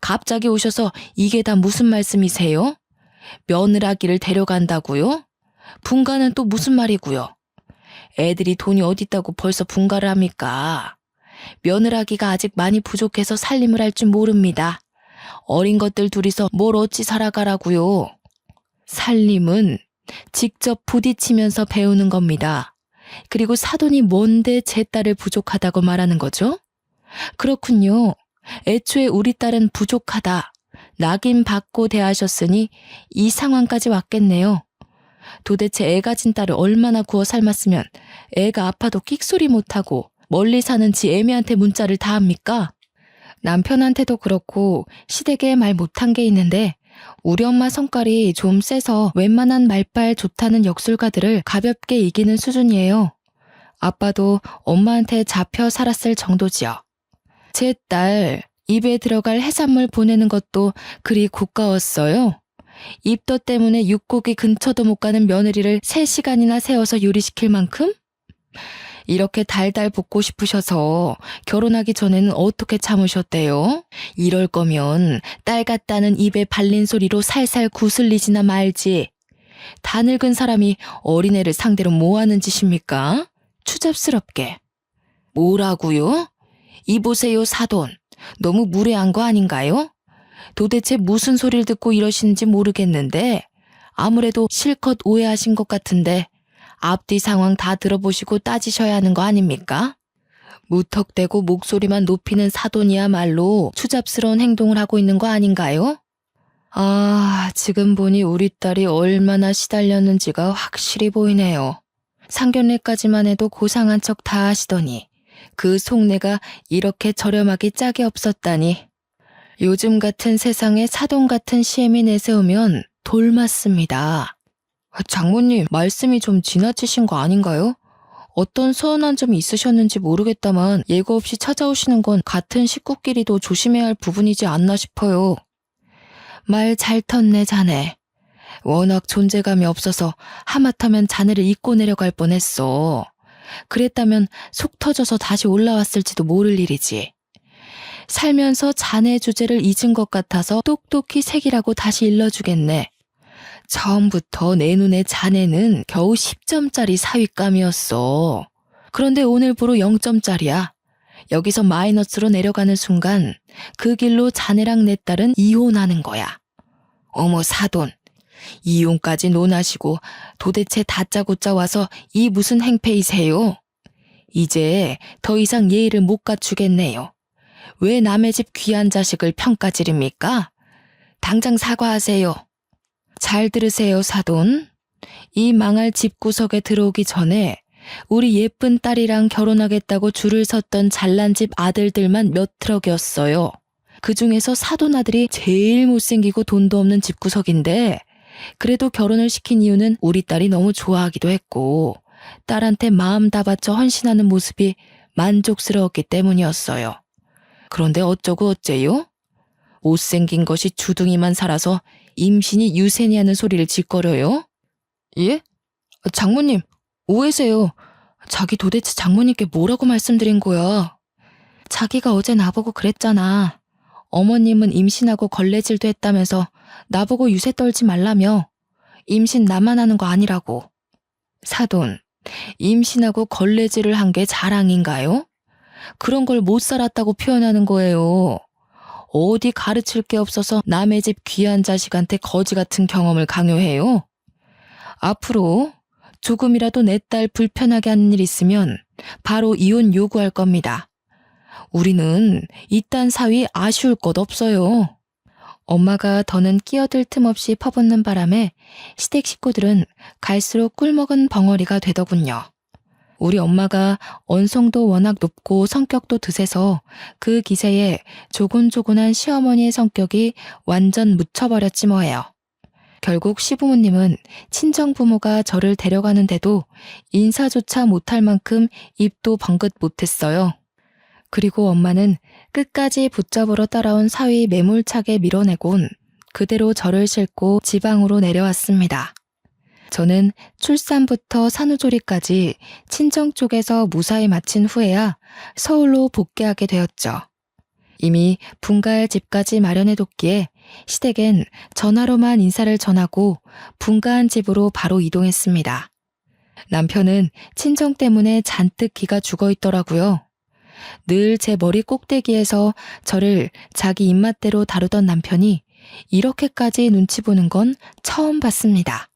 갑자기 오셔서 이게 다 무슨 말씀이세요? 며느라기를 데려간다고요? 분가는 또 무슨 말이고요? 애들이 돈이 어딨다고 벌써 분가를 합니까? 며느라기가 아직 많이 부족해서 살림을 할 줄 모릅니다. 어린 것들 둘이서 뭘 어찌 살아가라고요? 살림은 직접 부딪히면서 배우는 겁니다. 그리고 사돈이 뭔데 제 딸을 부족하다고 말하는 거죠? 그렇군요. 애초에 우리 딸은 부족하다. 낙인 받고 대하셨으니 이 상황까지 왔겠네요. 도대체 애 가진 딸을 얼마나 구워 삶았으면 애가 아파도 끽소리 못하고 멀리 사는 지 애미한테 문자를 다 합니까? 남편한테도 그렇고 시댁에 말 못한 게 있는데 우리 엄마 성깔이 좀 세서 웬만한 말빨 좋다는 역술가들을 가볍게 이기는 수준이에요. 아빠도 엄마한테 잡혀 살았을 정도지요. 제 딸 입에 들어갈 해산물 보내는 것도 그리 고가웠어요. 입덧 때문에 육고기 근처도 못 가는 며느리를 3시간이나 세워서 요리시킬 만큼? 이렇게 달달 볶고 싶으셔서 결혼하기 전에는 어떻게 참으셨대요? 이럴 거면 딸 같다는 입에 발린 소리로 살살 구슬리지나 말지. 다 늙은 사람이 어린애를 상대로 뭐 하는 짓입니까? 추잡스럽게. 뭐라고요? 이보세요 사돈. 너무 무례한 거 아닌가요? 도대체 무슨 소리를 듣고 이러시는지 모르겠는데 아무래도 실컷 오해하신 것 같은데 앞뒤 상황 다 들어보시고 따지셔야 하는 거 아닙니까? 무턱대고 목소리만 높이는 사돈이야말로 추잡스러운 행동을 하고 있는 거 아닌가요? 지금 보니 우리 딸이 얼마나 시달렸는지가 확실히 보이네요. 상견례까지만 해도 고상한 척 다 하시더니 그 속내가 이렇게 저렴하기 짝이 없었다니. 요즘 같은 세상에 사돈 같은 시엠이 내세우면 돌맞습니다. 장모님, 말씀이 좀 지나치신 거 아닌가요? 어떤 서운한 점이 있으셨는지 모르겠다만 예고 없이 찾아오시는 건 같은 식구끼리도 조심해야 할 부분이지 않나 싶어요. 말 잘 텄네, 자네. 워낙 존재감이 없어서 하마터면 자네를 잊고 내려갈 뻔했어. 그랬다면 속 터져서 다시 올라왔을지도 모를 일이지. 살면서 자네 주제를 잊은 것 같아서 똑똑히 새기라고 다시 일러주겠네. 처음부터 내 눈에 자네는 겨우 10점짜리 사윗감이었어. 그런데 오늘부로 0점짜리야. 여기서 마이너스로 내려가는 순간 그 길로 자네랑 내 딸은 이혼하는 거야. 어머 사돈, 이혼까지 논하시고 도대체 다짜고짜 와서 이 무슨 행패이세요? 이제 더 이상 예의를 못 갖추겠네요. 왜 남의 집 귀한 자식을 평가지릅니까? 당장 사과하세요. 잘 들으세요, 사돈. 이 망할 집구석에 들어오기 전에 우리 예쁜 딸이랑 결혼하겠다고 줄을 섰던 잘난 집 아들들만 몇 트럭이었어요. 그 중에서 사돈 아들이 제일 못생기고 돈도 없는 집구석인데 그래도 결혼을 시킨 이유는 우리 딸이 너무 좋아하기도 했고 딸한테 마음 다 바쳐 헌신하는 모습이 만족스러웠기 때문이었어요. 그런데 어쩌고 어째요? 못생긴 것이 주둥이만 살아서 임신이 유세니하는 소리를 짓거려요? 예? 장모님, 오해세요. 자기 도대체 장모님께 뭐라고 말씀드린 거야? 자기가 어제 나보고 그랬잖아. 어머님은 임신하고 걸레질도 했다면서 나보고 유세 떨지 말라며. 임신 나만 하는 거 아니라고. 사돈, 임신하고 걸레질을 한 게 자랑인가요? 그런 걸 못 살았다고 표현하는 거예요. 어디 가르칠 게 없어서 남의 집 귀한 자식한테 거지 같은 경험을 강요해요? 앞으로 조금이라도 내 딸 불편하게 하는 일 있으면 바로 이혼 요구할 겁니다. 우리는 이딴 사위 아쉬울 것 없어요. 엄마가 더는 끼어들 틈 없이 퍼붓는 바람에 시댁 식구들은 갈수록 꿀먹은 벙어리가 되더군요. 우리 엄마가 언성도 워낙 높고 성격도 드세서 그 기세에 조곤조곤한 시어머니의 성격이 완전 묻혀버렸지 뭐예요. 결국 시부모님은 친정부모가 저를 데려가는데도 인사조차 못할 만큼 입도 번긋 못했어요. 그리고 엄마는 끝까지 붙잡으러 따라온 사위 매몰차게 밀어내곤 그대로 저를 싣고 지방으로 내려왔습니다. 저는 출산부터 산후조리까지 친정 쪽에서 무사히 마친 후에야 서울로 복귀하게 되었죠. 이미 분가할 집까지 마련해뒀기에 시댁엔 전화로만 인사를 전하고 분가한 집으로 바로 이동했습니다. 남편은 친정 때문에 잔뜩 기가 죽어있더라고요. 늘 제 머리 꼭대기에서 저를 자기 입맛대로 다루던 남편이 이렇게까지 눈치 보는 건 처음 봤습니다.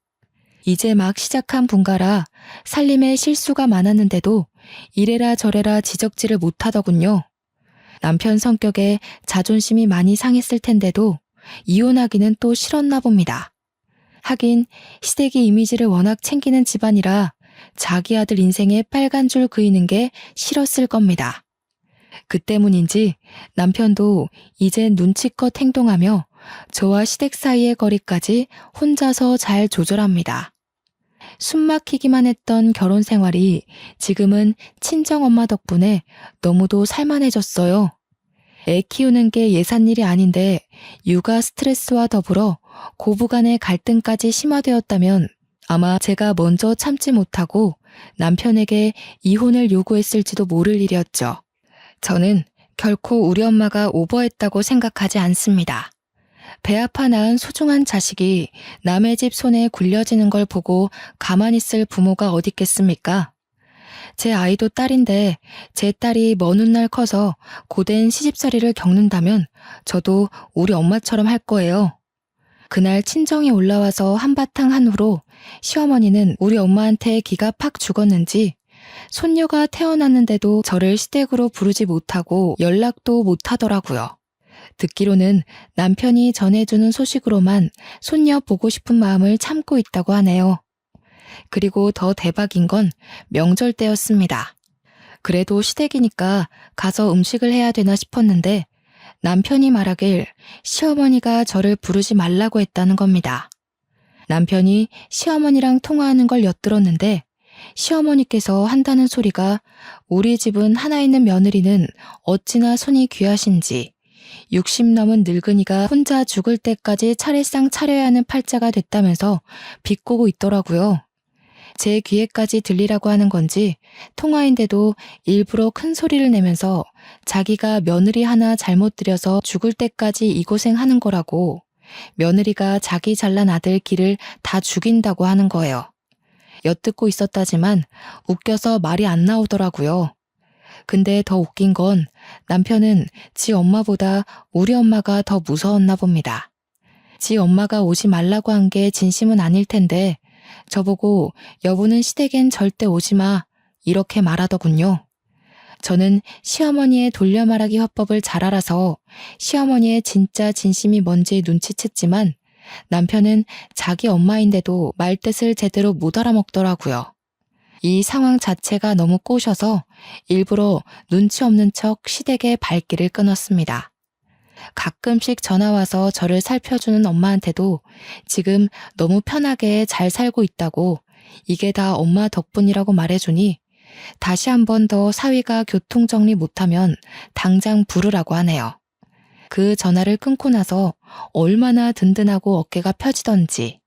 이제 막 시작한 분가라 살림에 실수가 많았는데도 이래라 저래라 지적질을 못하더군요. 남편 성격에 자존심이 많이 상했을 텐데도 이혼하기는 또 싫었나 봅니다. 하긴 시댁이 이미지를 워낙 챙기는 집안이라 자기 아들 인생에 빨간 줄 그이는 게 싫었을 겁니다. 그 때문인지 남편도 이젠 눈치껏 행동하며 저와 시댁 사이의 거리까지 혼자서 잘 조절합니다. 숨막히기만 했던 결혼 생활이 지금은 친정엄마 덕분에 너무도 살만해졌어요. 애 키우는 게 예산일이 아닌데 육아 스트레스와 더불어 고부간의 갈등까지 심화되었다면 아마 제가 먼저 참지 못하고 남편에게 이혼을 요구했을지도 모를 일이었죠. 저는 결코 우리 엄마가 오버했다고 생각하지 않습니다. 배 아파 낳은 소중한 자식이 남의 집 손에 굴려지는 걸 보고 가만히 있을 부모가 어디 있겠습니까? 제 아이도 딸인데 제 딸이 먼 훗날 커서 고된 시집살이를 겪는다면 저도 우리 엄마처럼 할 거예요. 그날 친정이 올라와서 한바탕 한 후로 시어머니는 우리 엄마한테 기가 팍 죽었는지 손녀가 태어났는데도 저를 시댁으로 부르지 못하고 연락도 못하더라고요. 듣기로는 남편이 전해주는 소식으로만 손녀 보고 싶은 마음을 참고 있다고 하네요. 그리고 더 대박인 건 명절 때였습니다. 그래도 시댁이니까 가서 음식을 해야 되나 싶었는데 남편이 말하길 시어머니가 저를 부르지 말라고 했다는 겁니다. 남편이 시어머니랑 통화하는 걸 엿들었는데 시어머니께서 한다는 소리가 우리 집은 하나 있는 며느리는 어찌나 손이 귀하신지 60 넘은 늙은이가 혼자 죽을 때까지 차례상 차려야 하는 팔자가 됐다면서 비꼬고 있더라고요. 제 귀에까지 들리라고 하는 건지 통화인데도 일부러 큰 소리를 내면서 자기가 며느리 하나 잘못 들여서 죽을 때까지 이 고생하는 거라고 며느리가 자기 잘난 아들 길을 다 죽인다고 하는 거예요. 엿듣고 있었다지만 웃겨서 말이 안 나오더라고요. 근데 더 웃긴 건 남편은 지 엄마보다 우리 엄마가 더 무서웠나 봅니다. 지 엄마가 오지 말라고 한 게 진심은 아닐 텐데 저보고 여보는 시댁엔 절대 오지 마 이렇게 말하더군요. 저는 시어머니의 돌려 말하기 화법을 잘 알아서 시어머니의 진짜 진심이 뭔지 눈치챘지만 남편은 자기 엄마인데도 말뜻을 제대로 못 알아먹더라고요. 이 상황 자체가 너무 꼬셔서 일부러 눈치 없는 척 시댁의 발길을 끊었습니다. 가끔씩 전화와서 저를 살펴주는 엄마한테도 지금 너무 편하게 잘 살고 있다고 이게 다 엄마 덕분이라고 말해주니 다시 한 번 더 사위가 교통정리 못하면 당장 부르라고 하네요. 그 전화를 끊고 나서 얼마나 든든하고 어깨가 펴지던지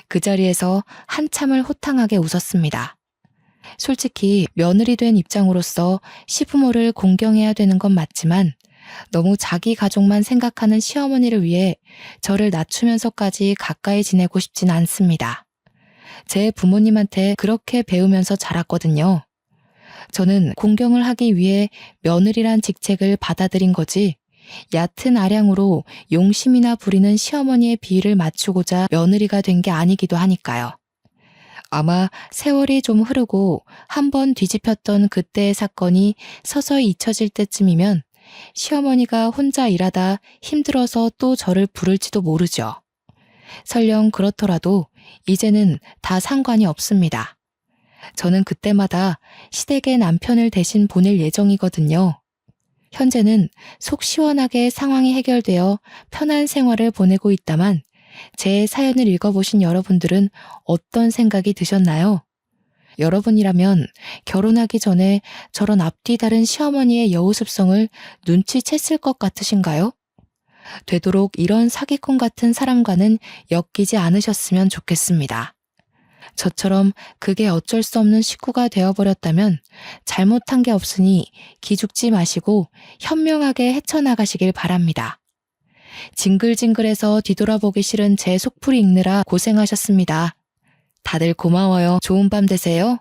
그 자리에서 한참을 호탕하게 웃었습니다. 솔직히 며느리 된 입장으로서 시부모를 공경해야 되는 건 맞지만 너무 자기 가족만 생각하는 시어머니를 위해 저를 낮추면서까지 가까이 지내고 싶진 않습니다. 제 부모님한테 그렇게 배우면서 자랐거든요. 저는 공경을 하기 위해 며느리란 직책을 받아들인 거지 얕은 아량으로 용심이나 부리는 시어머니의 비위를 맞추고자 며느리가 된 게 아니기도 하니까요. 아마 세월이 좀 흐르고 한번 뒤집혔던 그때의 사건이 서서히 잊혀질 때쯤이면 시어머니가 혼자 일하다 힘들어서 또 저를 부를지도 모르죠. 설령 그렇더라도 이제는 다 상관이 없습니다. 저는 그때마다 시댁에 남편을 대신 보낼 예정이거든요. 현재는 속 시원하게 상황이 해결되어 편한 생활을 보내고 있다만 제 사연을 읽어보신 여러분들은 어떤 생각이 드셨나요? 여러분이라면 결혼하기 전에 저런 앞뒤 다른 시어머니의 여우습성을 눈치챘을 것 같으신가요? 되도록 이런 사기꾼 같은 사람과는 엮이지 않으셨으면 좋겠습니다. 저처럼 그게 어쩔 수 없는 식구가 되어버렸다면 잘못한 게 없으니 기죽지 마시고 현명하게 헤쳐나가시길 바랍니다. 징글징글해서 뒤돌아보기 싫은 제 속풀이 읽느라 고생하셨습니다. 다들 고마워요. 좋은 밤 되세요.